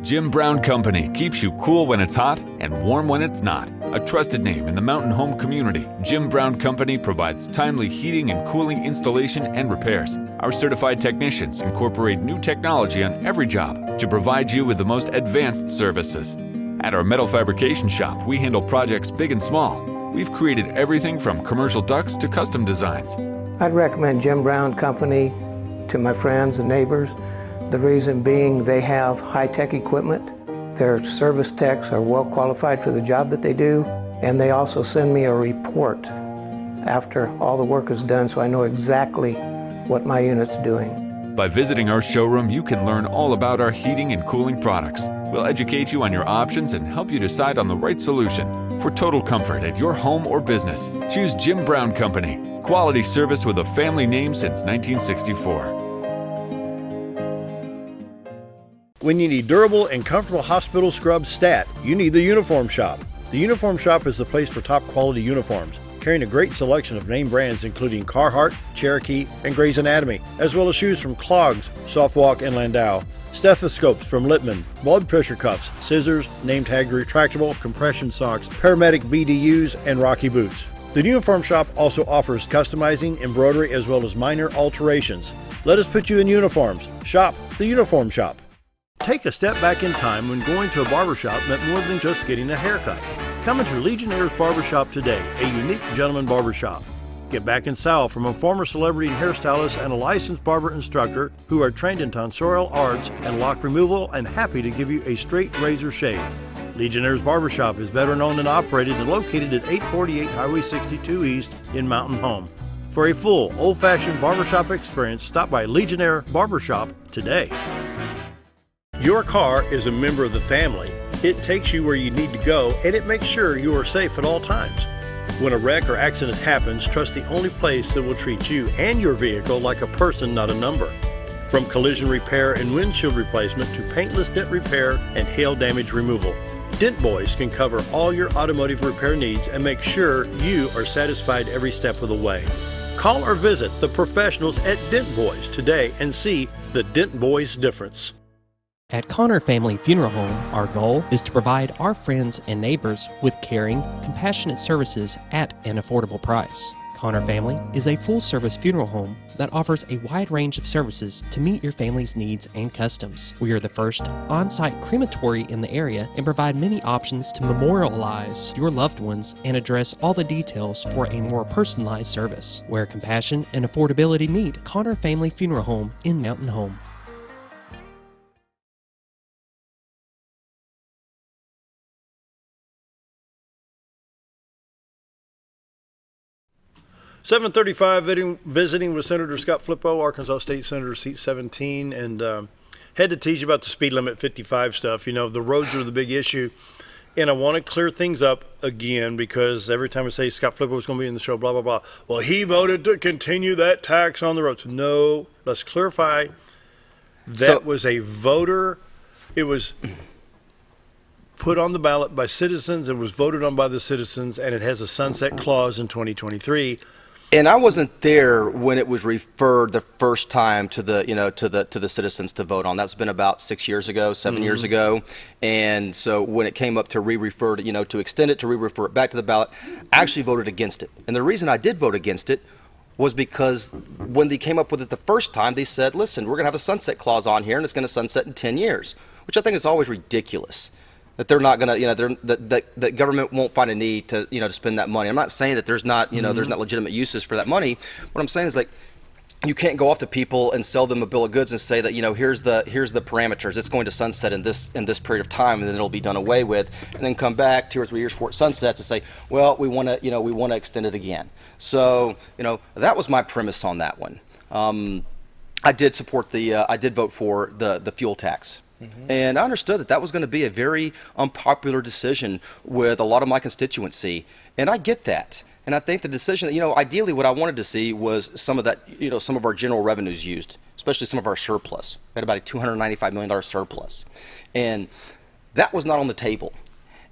Jim Brown Company keeps you cool when it's hot and warm when it's not. A trusted name in the mountain home community, Jim Brown Company provides timely heating and cooling installation and repairs. Our certified technicians incorporate new technology on every job to provide you with the most advanced services. At our metal fabrication shop, we handle projects big and small. We've created everything from commercial ducts to custom designs. I'd recommend Jim Brown Company to my friends and neighbors. The reason being they have high-tech equipment. Their service techs are well qualified for the job that they do, and they also send me a report after all the work is done so I know exactly what my unit's doing. By visiting our showroom, you can learn all about our heating and cooling products. We'll educate you on your options and help you decide on the right solution. For total comfort at your home or business, choose Jim Brown Company. Quality service with a family name since 1964. When you need durable and comfortable hospital scrub stat, you need the Uniform Shop. The Uniform Shop is the place for top quality uniforms, carrying a great selection of name brands including Carhartt, Cherokee, and Gray's Anatomy, as well as shoes from Clogs, Softwalk, and Landau, stethoscopes from Littman, blood pressure cuffs, scissors, name tag retractable, compression socks, paramedic BDUs, and Rocky boots. The Uniform Shop also offers customizing, embroidery, as well as minor alterations. Let us put you in uniforms. Shop the Uniform Shop. Take a step back in time when going to a barbershop meant more than just getting a haircut. Come into Legionnaire's Barbershop today, a unique gentleman barbershop. Get back in style from a former celebrity and hairstylist and a licensed barber instructor who are trained in tonsorial arts and lock removal and happy to give you a straight razor shave. Legionnaire's Barbershop is veteran-owned and operated and located at 848 Highway 62 East in Mountain Home. For a full, old-fashioned barbershop experience, stop by Legionnaire Barbershop today. Your car is a member of the family. It takes you where you need to go, and it makes sure you are safe at all times. When a wreck or accident happens, trust the only place that will treat you and your vehicle like a person, not a number. From collision repair and windshield replacement to paintless dent repair and hail damage removal, Dent Boys can cover all your automotive repair needs and make sure you are satisfied every step of the way. Call or visit the professionals at Dent Boys today and see the Dent Boys difference. At Connor Family Funeral Home, our goal is to provide our friends and neighbors with caring, compassionate services at an affordable price. Connor Family is a full-service funeral home that offers a wide range of services to meet your family's needs and customs. We are the first on-site crematory in the area and provide many options to memorialize your loved ones and address all the details for a more personalized service. Where compassion and affordability meet, Connor Family Funeral Home in Mountain Home. 7:35, visiting with Senator Scott Flippo, Arkansas State Senator, seat 17, and had to tease you about the speed limit 55 stuff. You know, the roads are the big issue, and I want to clear things up again because every time I say Scott Flippo was going to be in the show, blah, blah, blah. Well, he voted to continue that tax on the roads. No, let's clarify. That was a voter. It was put on the ballot by citizens. It was voted on by the citizens, and it has a sunset clause in 2023. And I wasn't there when it was referred the first time to the, to the citizens to vote on. That's been about 6 years ago, 7 years ago. And so when it came up to re-refer to, to extend it, to re-refer it back to the ballot, I actually voted against it. And the reason I did vote against it was because when they came up with it the first time, they said, listen, we're going to have a sunset clause on here, and it's going to sunset in 10 years, which I think is always ridiculous. That they're not going to, that government won't find a need to, to spend that money. I'm not saying that there's not, there's not legitimate uses for that money. What I'm saying is, like, you can't go off to people and sell them a bill of goods and say that, here's the parameters. It's going to sunset in this period of time, and then it'll be done away with, and then come back 2 or 3 years before it sunsets and say, well, we want to extend it again. So, that was my premise on that one. I did vote for the fuel tax. And I understood that was going to be a very unpopular decision with a lot of my constituency, and I get that. And I think the decision that, ideally what I wanted to see was some of that, some of our general revenues used, especially some of our surplus. We had about a $295 million surplus. And that was not on the table.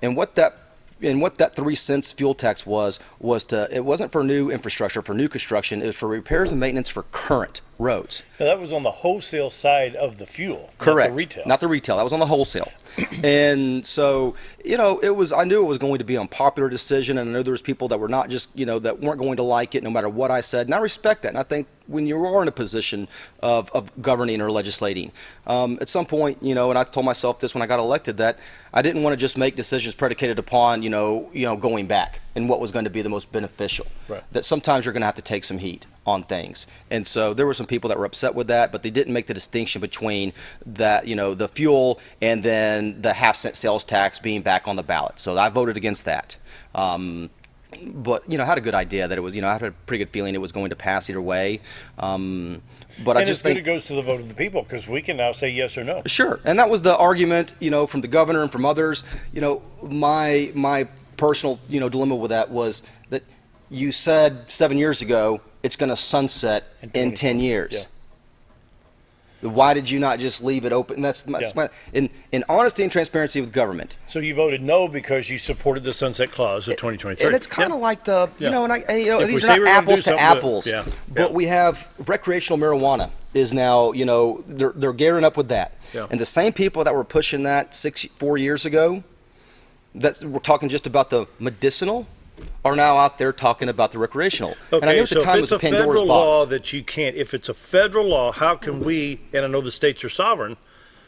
And what that 3 cents fuel tax was it wasn't for new infrastructure, for new construction, it was for repairs and maintenance for current roads. Now, that was on the wholesale side of the fuel. Correct. Not the retail. Not the retail. That was on the wholesale. And so, I knew it was going to be an unpopular decision, and I knew there was people that were not just, that weren't going to like it no matter what I said. And I respect that. And I think when you are in a position of governing or legislating, at some point, and I told myself this when I got elected, that I didn't want to just make decisions predicated upon, going back and what was going to be the most beneficial. Right. That sometimes you're going to have to take some heat on things. And so there were some people that were upset with that, but they didn't make the distinction between that, the fuel and then the half-cent sales tax being back on the ballot. So I voted against that. But, I had a good idea that it was, I had a pretty good feeling it was going to pass either way. But I just think it goes to the vote of the people, because we can now say yes or no. Sure. And that was the argument, from the governor and from others. My personal, dilemma with that was that you said 7 years ago it's going to sunset in 10 years. Yeah. Why did you not just leave it open? That's in honesty and transparency with government. So you voted no because you supported the sunset clause of 2023. And it's kind of like the, these are not apples to apples. But we have recreational marijuana is now, they're gearing up with that. Yeah. And the same people that were pushing that 4 years ago, we're talking just about the medicinal, are now out there talking about the recreational. Okay, and I knew at the time it was a Pandora's federal box. law that you can't, if it's a federal law, how can we, and I know the states are sovereign,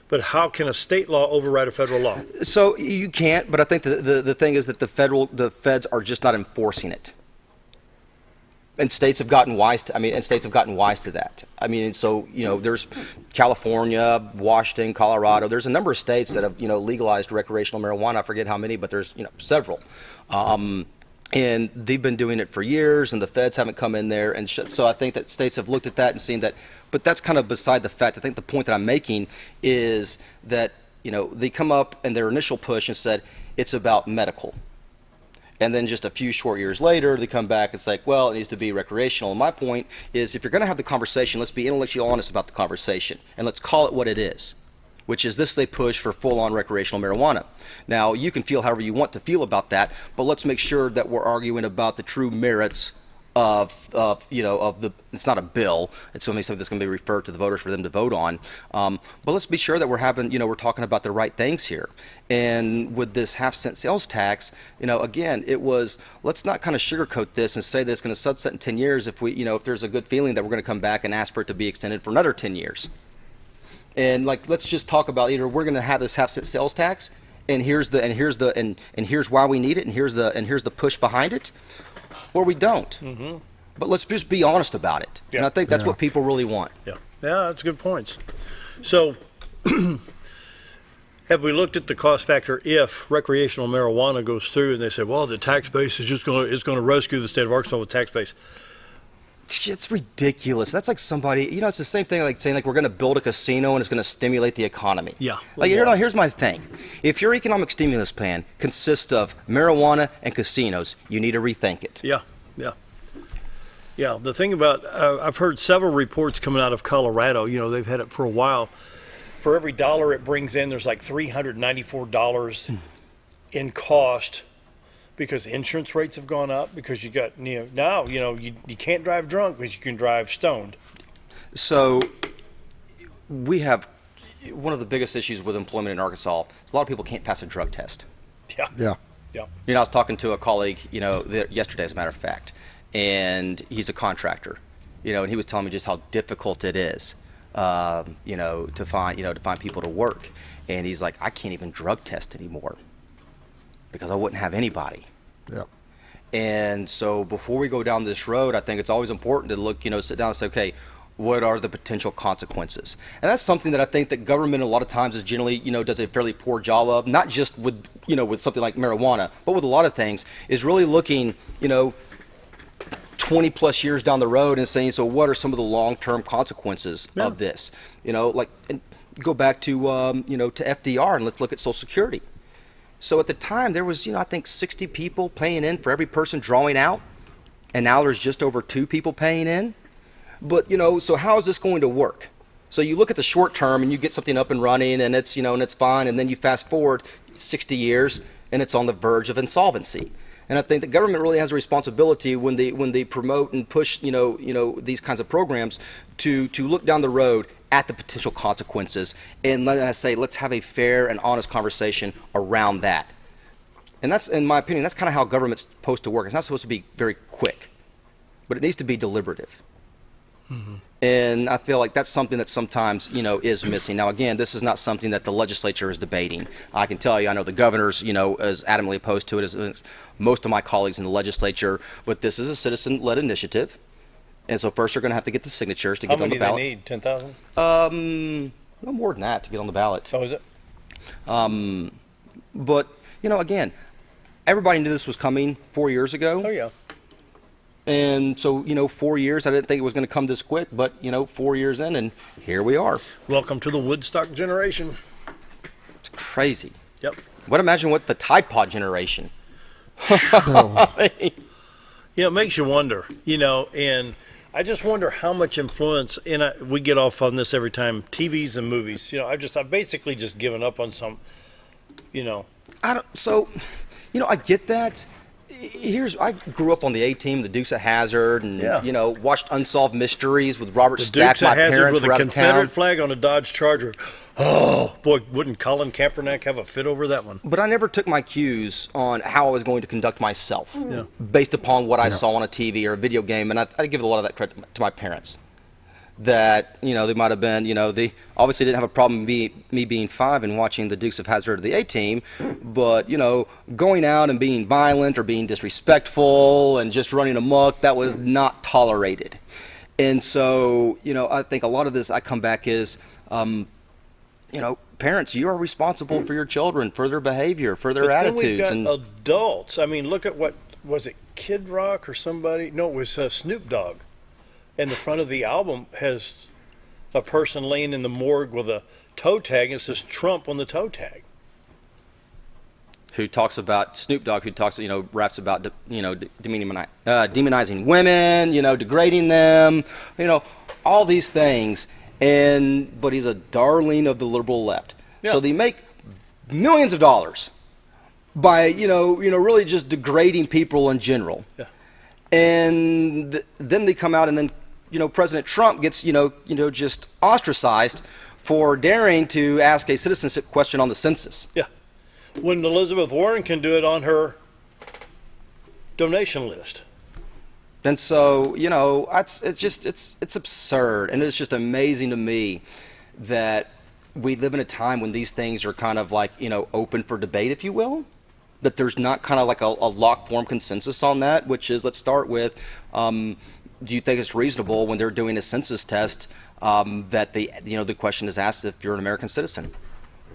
but how can a state law override a federal law? So you can't, but I think the thing is that the feds are just not enforcing it. And states have gotten wise to that. So, there's California, Washington, Colorado. There's a number of states that have, legalized recreational marijuana. I forget how many, but there's, several. And they've been doing it for years, and the feds haven't come in there. And so I think that states have looked at that and seen that. But that's kind of beside the fact. I think the point that I'm making is that, they come up and their initial push and said, it's about medical. And then just a few short years later, they come back and say, well, it needs to be recreational. And my point is, if you're going to have the conversation, let's be intellectually honest about the conversation, and let's call it what it is, which is this: they push for full-on recreational marijuana. Now, you can feel however you want to feel about that, but let's make sure that we're arguing about the true merits it's not a bill. It's something that's going to be referred to the voters for them to vote on. But let's be sure that we're talking about the right things here. And with this half-cent sales tax, again, let's not kind of sugarcoat this and say that it's going to sunset in 10 years if if there's a good feeling that we're going to come back and ask for it to be extended for another 10 years. And let's just talk about either we're going to have this half-cent sales tax, and here's why we need it, and here's the push behind it, or we don't. Mm-hmm. But let's just be honest about it. Yeah. And I think that's what people really want. Yeah, that's good points. So, have we looked at the cost factor if recreational marijuana goes through, and they say, well, the tax base is going to rescue the state of Arkansas with tax base? It's ridiculous. That's like somebody, it's the same thing like saying we're going to build a casino and it's going to stimulate the economy. Yeah. Here's my thing. If your economic stimulus plan consists of marijuana and casinos, you need to rethink it. Yeah. The thing about, I've heard several reports coming out of Colorado, they've had it for a while. For every dollar it brings in, there's like $394 in cost. Because insurance rates have gone up, because you got now you can't drive drunk, but you can drive stoned. So we have one of the biggest issues with employment in Arkansas is a lot of people can't pass a drug test. Yeah. I was talking to a colleague yesterday, as a matter of fact, and he's a contractor, and he was telling me just how difficult it is, to find people to work, and he's like, I can't even drug test anymore, because I wouldn't have anybody. Yep. And so before we go down this road, I think it's always important to look, sit down and say, okay, what are the potential consequences? And that's something that I think that government a lot of times is generally, does a fairly poor job of, not just with, with something like marijuana, but with a lot of things, is really looking, 20 plus years down the road and saying, so what are some of the long-term consequences of this? And go back to, to FDR, and let's look at Social Security. So at the time, there was, I think 60 people paying in for every person drawing out, and now there's just over 2 people paying in. But, so how is this going to work? So you look at the short term, and you get something up and running, and it's, and it's fine, and then you fast forward 60 years, and it's on the verge of insolvency. And I think the government really has a responsibility when they promote and push, these kinds of programs to look down the road at the potential consequences, and let's have a fair and honest conversation around that. And that's, in my opinion, that's kind of how government's supposed to work. It's not supposed to be very quick, but it needs to be deliberative. Mm-hmm. And I feel like that's something that sometimes, is missing. Now, again, this is not something that the legislature is debating. I can tell you, I know the governor's, is adamantly opposed to it, as most of my colleagues in the legislature, but this is a citizen-led initiative. And so first they're going to have to get the signatures to get on the ballot. How many do they need? 10,000? No more than that to get on the ballot. Oh, is it? But, again, everybody knew this was coming 4 years ago. Oh, yeah. And so, 4 years, I didn't think it was going to come this quick, but, 4 years in, and here we are. Welcome to the Woodstock generation. It's crazy. Yep. Imagine what the Tide Pod generation. It makes you wonder, and I just wonder how much influence, and we get off on this every time, TVs and movies. I've basically just given up on some, I get that. I grew up on the A-Team, the Dukes of Hazzard, and watched Unsolved Mysteries with Robert Stack. My parents were out of town. With a Confederate flag on a Dodge Charger. Oh boy, wouldn't Colin Kaepernick have a fit over that one? But I never took my cues on how I was going to conduct myself based upon what I saw on a TV or a video game, and I give a lot of that credit to my parents. That they might have been, they obviously didn't have a problem me being 5 and watching the Dukes of Hazzard or the A-Team, but going out and being violent or being disrespectful and just running amok, that was not tolerated. And so I think a lot of this I come back is parents, you are responsible for your children, for their behavior, for their attitudes. Then we've got adults. I mean, look at what was it, Kid Rock or somebody? No, it was Snoop Dogg. And the front of the album has a person laying in the morgue with a toe tag, and it says Trump on the toe tag. Who talks about Snoop Dogg? Who talks, raps about, demonizing women, degrading them, all these things. But he's a darling of the liberal left. Yeah. So they make millions of dollars by, really just degrading people in general. Yeah. And then they come out, and then, President Trump gets, just ostracized for daring to ask a citizenship question on the census. Yeah. When Elizabeth Warren can do it on her donation list. And so, it's absurd. And it's just amazing to me that we live in a time when these things are kind of like, open for debate, if you will. That there's not kind of like a locked form consensus on that, which is, let's start with, do you think it's reasonable when they're doing a census test that the question is asked if you're an American citizen?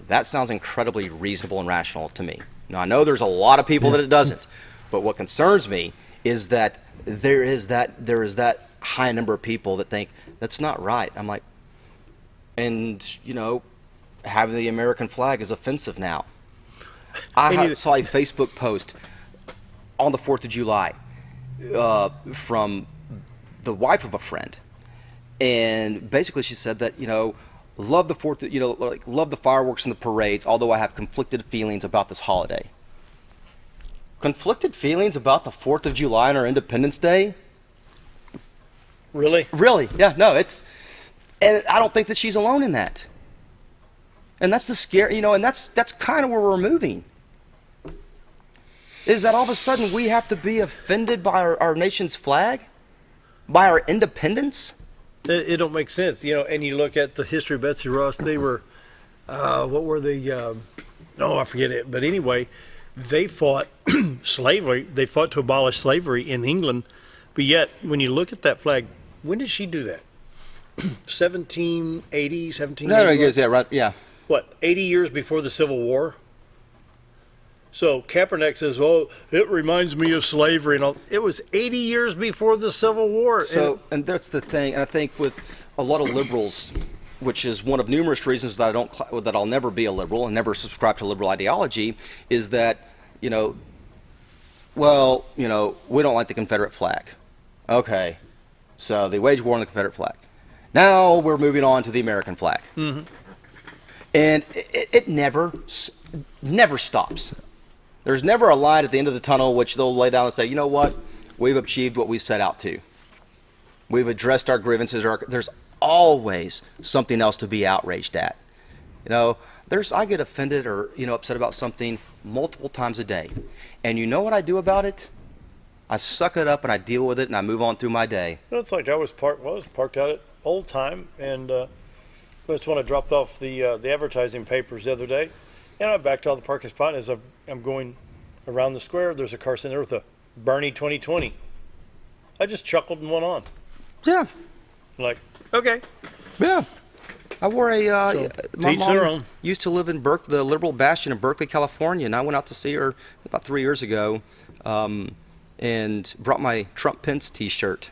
That sounds incredibly reasonable and rational to me. Now, I know there's a lot of people that it doesn't, but what concerns me is that there is that high number of people that think that's not right. I'm like, and having the American flag is offensive now. I saw a Facebook post on the 4th of July from the wife of a friend, and basically she said that love the 4th, love the fireworks and the parades, although I have conflicted feelings about this holiday. Conflicted feelings about the 4th of July and our Independence Day? Really? Really? Yeah. No, and I don't think that she's alone in that. And that's the scare, and that's kind of where we're moving. Is that all of a sudden we have to be offended by our nation's flag? By our independence? It don't make sense, and you look at the history of Betsy Ross, they were, what were they, I forget it. But anyway, they fought slavery. They fought to abolish slavery in England. But yet, when you look at that flag, when did she do that? 1780, 1780? No, yeah, right, yeah. What, 80 years before the Civil War? So Kaepernick says, "Oh, it reminds me of slavery," and all. It was 80 years before the Civil War. So, and that's the thing. And I think with a lot of liberals, which is one of numerous reasons that I'll never be a liberal and never subscribe to liberal ideology, is that we don't like the Confederate flag. Okay, so they wage war on the Confederate flag. Now we're moving on to the American flag. Mm-hmm. And it never stops. There's never a light at the end of the tunnel which they'll lay down and say, you know what, we've achieved what we set out to. We've addressed our grievances. There's always something else to be outraged at. I get offended or upset about something multiple times a day. And you know what I do about it? I suck it up and I deal with it and I move on through my day. It's like I was parked out at Old Time, and that's when I dropped off the advertising papers the other day, and I backed out of the parking spot. As I'm going around the square, there's a car sitting there with a Bernie 2020. I just chuckled and went on. Yeah. Like, okay. Yeah. I wore my mom used to live in the liberal bastion in Berkeley, California, and I went out to see her about 3 years ago, and brought my Trump Pence T-shirt.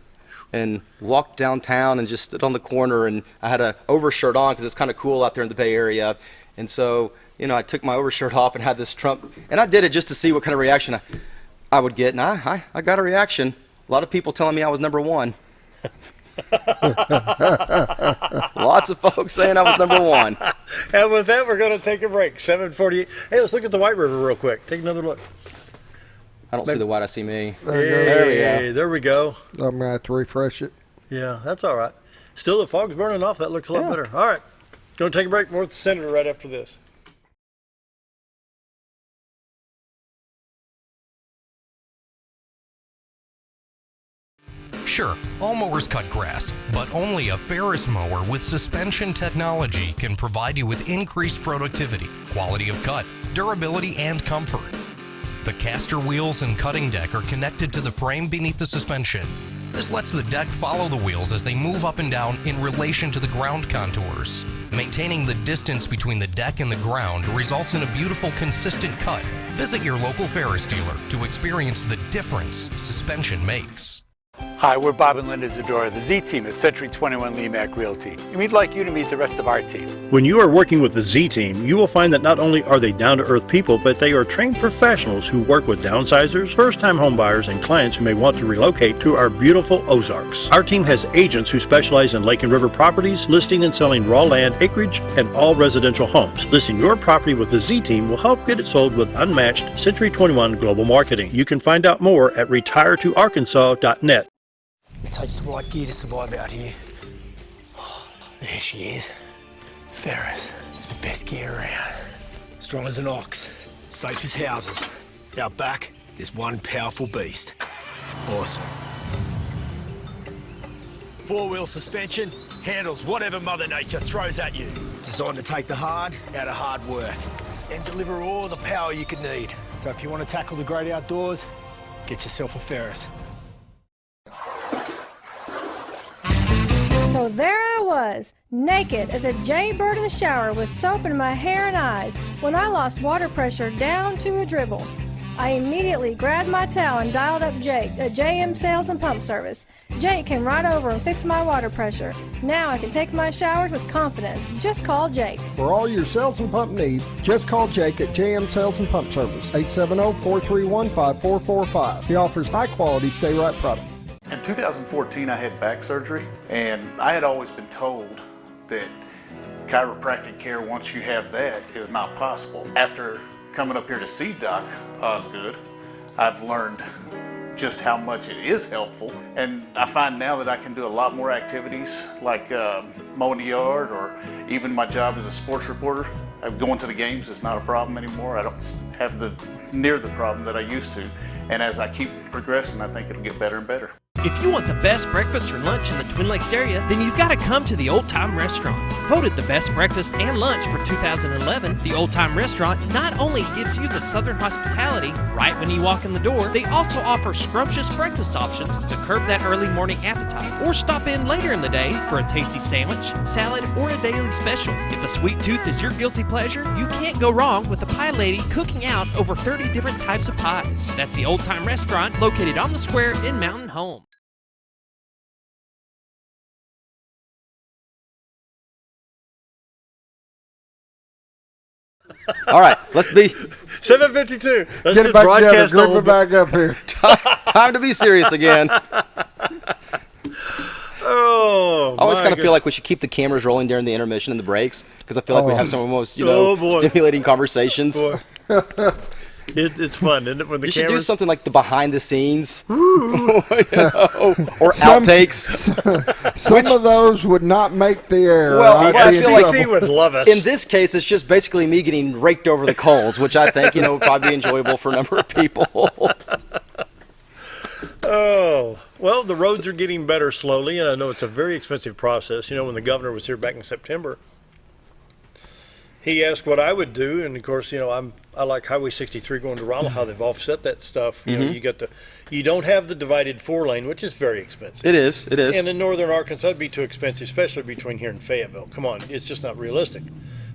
And walked downtown and just stood on the corner, and I had an overshirt on because it's kind of cool out there in the Bay Area. And so, I took my overshirt off and had this Trump, and I did it just to see what kind of reaction I would get. And I got a reaction. A lot of people telling me I was number one. Lots of folks saying I was number one. And with that, we're going to take a break. 7:48. Hey, let's look at the White River real quick. Take another look. I don't see the white, I see me. There we go. I'm going to have to refresh it. Yeah, that's all right. Still, the fog's burning off. That looks a lot better. All right. Going to take a break. More with the Senator right after this. Sure, all mowers cut grass, but only a Ferris mower with suspension technology can provide you with increased productivity, quality of cut, durability, and comfort. The caster wheels and cutting deck are connected to the frame beneath the suspension. This lets the deck follow the wheels as they move up and down in relation to the ground contours. Maintaining the distance between the deck and the ground results in a beautiful, consistent cut. Visit your local Ferris dealer to experience the difference suspension makes. Hi, we're Bob and Linda Zadora, the Z Team at Century 21 Lemac Realty, and we'd like you to meet the rest of our team. When you are working with the Z Team, you will find that not only are they down-to-earth people, but they are trained professionals who work with downsizers, first-time homebuyers, and clients who may want to relocate to our beautiful Ozarks. Our team has agents who specialize in lake and river properties, listing and selling raw land, acreage, and all residential homes. Listing your property with the Z Team will help get it sold with unmatched Century 21 global marketing. You can find out more at retiretoarkansas.net. It takes the right gear to survive out here. Oh, there she is. Ferris. It's the best gear around. Strong as an ox. Safe as houses. Out back, there's one powerful beast. Awesome. Four-wheel suspension handles whatever Mother Nature throws at you. Designed to take the hard out of hard work and deliver all the power you could need. So if you want to tackle the great outdoors, get yourself a Ferris. So there I was, naked as a jaybird in the shower with soap in my hair and eyes when I lost water pressure down to a dribble. I immediately grabbed my towel and dialed up Jake at JM Sales and Pump Service. Jake came right over and fixed my water pressure. Now I can take my showers with confidence. Just call Jake. For all your sales and pump needs, just call Jake at JM Sales and Pump Service, 870-431-5445. He offers high-quality stay-right products. In 2014, I had back surgery, and I had always been told that chiropractic care, once you have that, is not possible. After coming up here to see Doc Osgood, I've learned just how much it is helpful, and I find now that I can do a lot more activities like mowing the yard, or even my job as a sports reporter. Going to the games is not a problem anymore. I don't have near the problem that I used to, and as I keep progressing, I think it'll get better and better. If you want the best breakfast or lunch in the Twin Lakes area, then you've got to come to the Old Time Restaurant. Voted the best breakfast and lunch for 2011, the Old Time Restaurant not only gives you the Southern hospitality right when you walk in the door, they also offer scrumptious breakfast options to curb that early morning appetite. Or stop in later in the day for a tasty sandwich, salad, or a daily special. If a sweet tooth is your guilty pleasure, you can't go wrong with the pie lady cooking out over 30 different types of pies. That's the Old Time Restaurant located on the square in Mountain Home. All right, let's be 7:52. Let's get it back together. Group it back up here. Time to be serious again. Oh, I always kind of feel like we should keep the cameras rolling during the intermission and the breaks, because I feel like we have some of the most, stimulating conversations. It's fun, isn't it? When the you should do something like the behind the scenes, or outtakes. Some of those would not make the air. Well, I feel like he would love us. In this case, it's just basically me getting raked over the coals, which I think would probably be enjoyable for a number of people. Oh, well, the roads are getting better slowly, and I know it's a very expensive process. When the governor was here back in September, he asked what I would do, and of course, I like Highway 63 going to Rolla, how they've offset that stuff. You don't have the divided 4-lane, which is very expensive. It is. And in northern Arkansas, it'd be too expensive, especially between here and Fayetteville. Come on, it's just not realistic.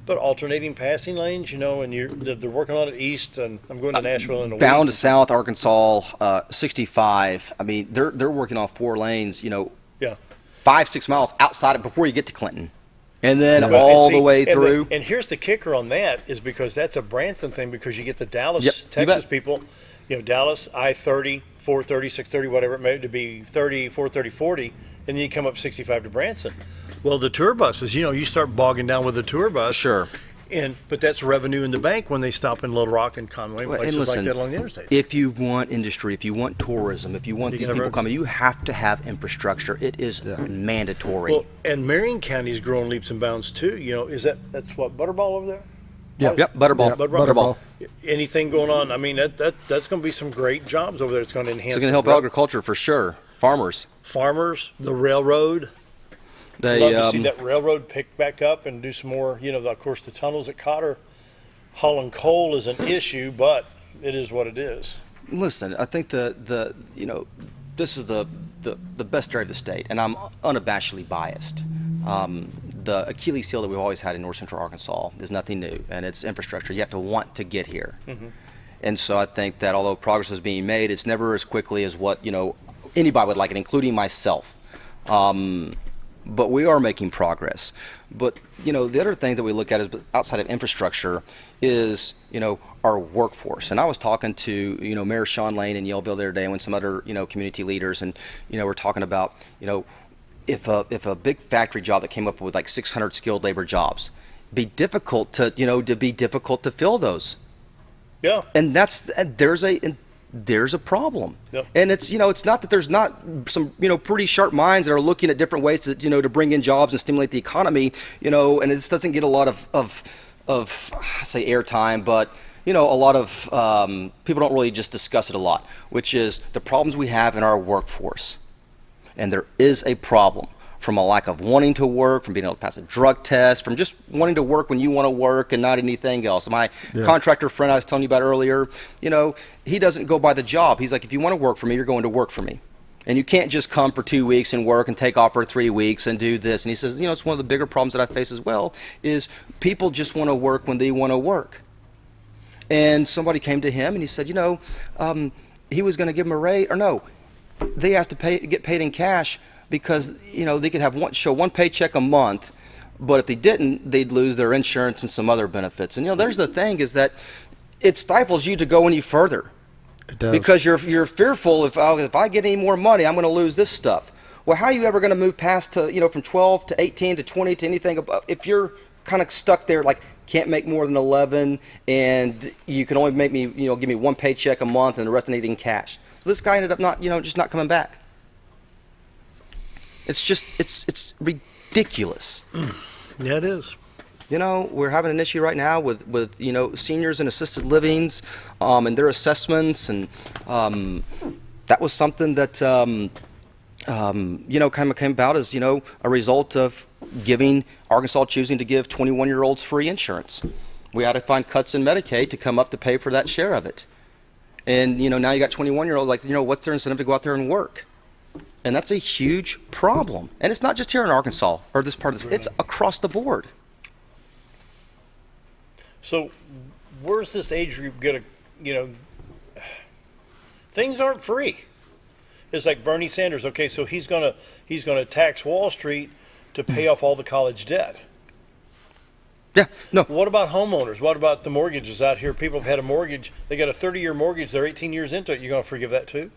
But alternating passing lanes, and they're working on it east, and I'm going to Nashville in a week. Bound to South Arkansas, 65. I mean, they're working on 4 lanes. 5-6 miles outside of before you get to Clinton. And then the way through. And here's the kicker on that is because that's a Branson thing, because you get the Dallas, Texas people, Dallas, I-30, 430, 630, whatever it may be, 30, 430, 40, and then you come up 65 to Branson. Well, the tour buses, you start bogging down with the tour bus. Sure. But that's revenue in the bank when they stop in Little Rock and Conway, places like that along the interstates. If you want industry, if you want tourism, if you want these people coming, you have to have infrastructure. It is mandatory. Well, and Marion County's growing leaps and bounds too. That's what, Butterball over there? Yep, Butterball. Yeah, Butterball. Anything going on? I mean, that's going to be some great jobs over there. It's going to enhance. It's going to help agriculture for sure. Farmers, the railroad. Love to see that railroad pick back up and do some more. Of course, the tunnels at Cotter, hauling coal is an issue, but it is what it is. Listen, I think this is the best area of the state, and I'm unabashedly biased. The Achilles heel that we've always had in North Central Arkansas is nothing new, and it's infrastructure. You have to want to get here. Mm-hmm. And so I think that although progress is being made, it's never as quickly as what anybody would like it, including myself. But we are making progress. But, the other thing that we look at is outside of infrastructure is, our workforce. And I was talking to, Mayor Sean Lane in Yellville the other day and some other, community leaders, and, we're talking about, if a big factory job that came up with like 600 skilled labor jobs, be difficult to fill those. Yeah. And there's a problem. Yep. And it's not that there's not some pretty sharp minds that are looking at different ways to bring in jobs and stimulate the economy, and this doesn't get a lot of say airtime, but a lot of people don't really just discuss it a lot, which is the problems we have in our workforce. And there is a problem from a lack of wanting to work, from being able to pass a drug test, from just wanting to work when you want to work and not anything else. My contractor friend I was telling you about earlier, he doesn't go by the job. He's like, if you want to work for me, you're going to work for me. And you can't just come for 2 weeks and work and take off for 3 weeks and do this. And he says, it's one of the bigger problems that I face as well is people just want to work when they want to work. And somebody came to him and he said, he was going to give him a raise, or no, they asked to get paid in cash because they could have one paycheck a month, but if they didn't, they'd lose their insurance and some other benefits. And there's the thing is that it stifles you to go any further. It does. Because you're fearful if I get any more money, I'm going to lose this stuff. Well, how are you ever going to move past to from 12 to 18 to 20 to anything above if you're kind of stuck there like can't make more than 11 and you can only make me give me one paycheck a month and the rest I need in cash. So this guy ended up not just not coming back. It's just it's ridiculous. Yeah, it is. We're having an issue right now with seniors in assisted livings and their assessments, and that was something that kind of came about as a result of Arkansas choosing to give 21-year-olds free insurance. We had to find cuts in Medicaid to come up to pay for that share of it. And now you got 21-year-olds like what's their incentive to go out there and work? And that's a huge problem. And it's not just here in Arkansas or this part of this, it's across the board. So where's this age group going to, things aren't free. It's like Bernie Sanders. Okay, so he's going to tax Wall Street to pay off all the college debt. Yeah, no. What about homeowners? What about the mortgages out here? People have had a mortgage. They got a 30-year mortgage. They're 18 years into it. You're going to forgive that too?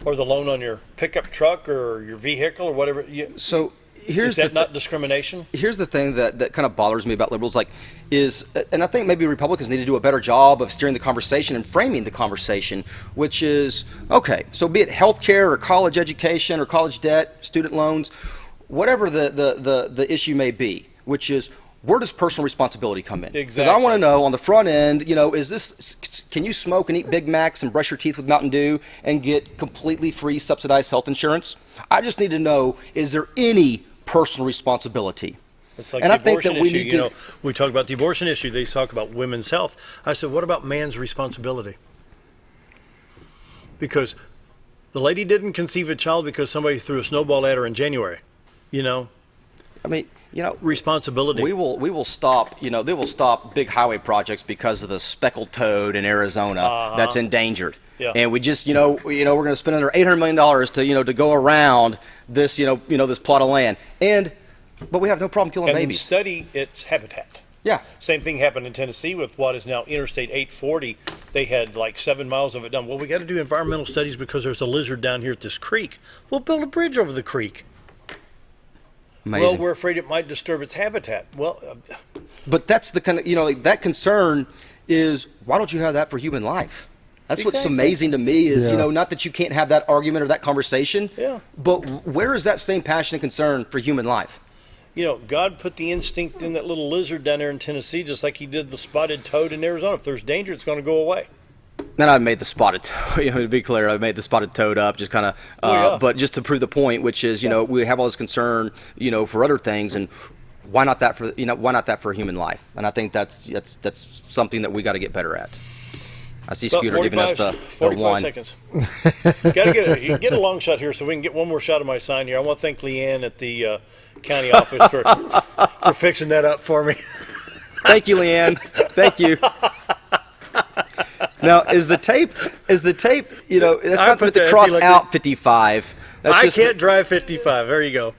Or the loan on your pickup truck or your vehicle or whatever. So is that not discrimination? Here's the thing that kind of bothers me about liberals, and I think maybe Republicans need to do a better job of steering the conversation and framing the conversation, which is, okay, so be it healthcare or college education or college debt, student loans, whatever the issue may be, which is, where does personal responsibility come in? Exactly. Because I want to know on the front end, can you smoke and eat Big Macs and brush your teeth with Mountain Dew and get completely free subsidized health insurance? I just need to know, is there any personal responsibility? It's like and the I think that abortion we issue. need to. We talk about the abortion issue. They talk about women's health. I said, what about man's responsibility? Because the lady didn't conceive a child because somebody threw a snowball at her in January. I mean, responsibility. We will stop. They will stop big highway projects because of the speckled toad in Arizona that's endangered. Yeah. And we just, we're going to spend under $800 million to go around this, this plot of land. But we have no problem killing babies. And study its habitat. Yeah. Same thing happened in Tennessee with what is now Interstate 840. They had like 7 miles of it done. Well, we got to do environmental studies because there's a lizard down here at this creek. We'll build a bridge over the creek. Amazing. Well, we're afraid it might disturb its habitat. Well, but that's the kind of, that concern is, why don't you have that for human life? That's what's amazing to me is, not that you can't have that argument or that conversation, but where is that same passion and concern for human life? God put the instinct in that little lizard down there in Tennessee, just like he did the spotted toad in Arizona. If there's danger, it's going to go away. And I made the spotted toad, to be clear, I made the spotted toad up just kind of, but just to prove the point, which is, we have all this concern, for other things, and why not that for human life? And I think that's something that we got to get better at. I see Scooter giving us the 45 one. seconds. Got to get a long shot here so we can get one more shot of my sign here. I want to thank Leanne at the county office for fixing that up for me. Thank you, Leanne. Thank you. Now, is the tape, you know, that's not meant to cross out 55. I can't drive 55. There you go.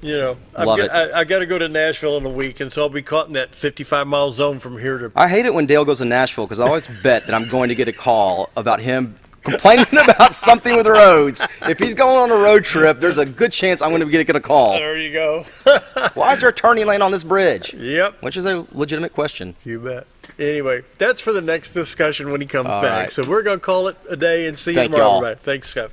You know, I got to go to Nashville in a week, and so I'll be caught in that 55-mile zone from here to. I hate it when Dale goes to Nashville because I always bet that I'm going to get a call about him complaining about something with the roads. If he's going on a road trip, there's a good chance I'm going to get a call. There you go. Why is there a turning lane on this bridge? Yep. Which is a legitimate question. You bet. Anyway, that's for the next discussion when he comes back. Right. So we're going to call it a day and see you Thank tomorrow. y'all. Everybody. Thanks, Scott.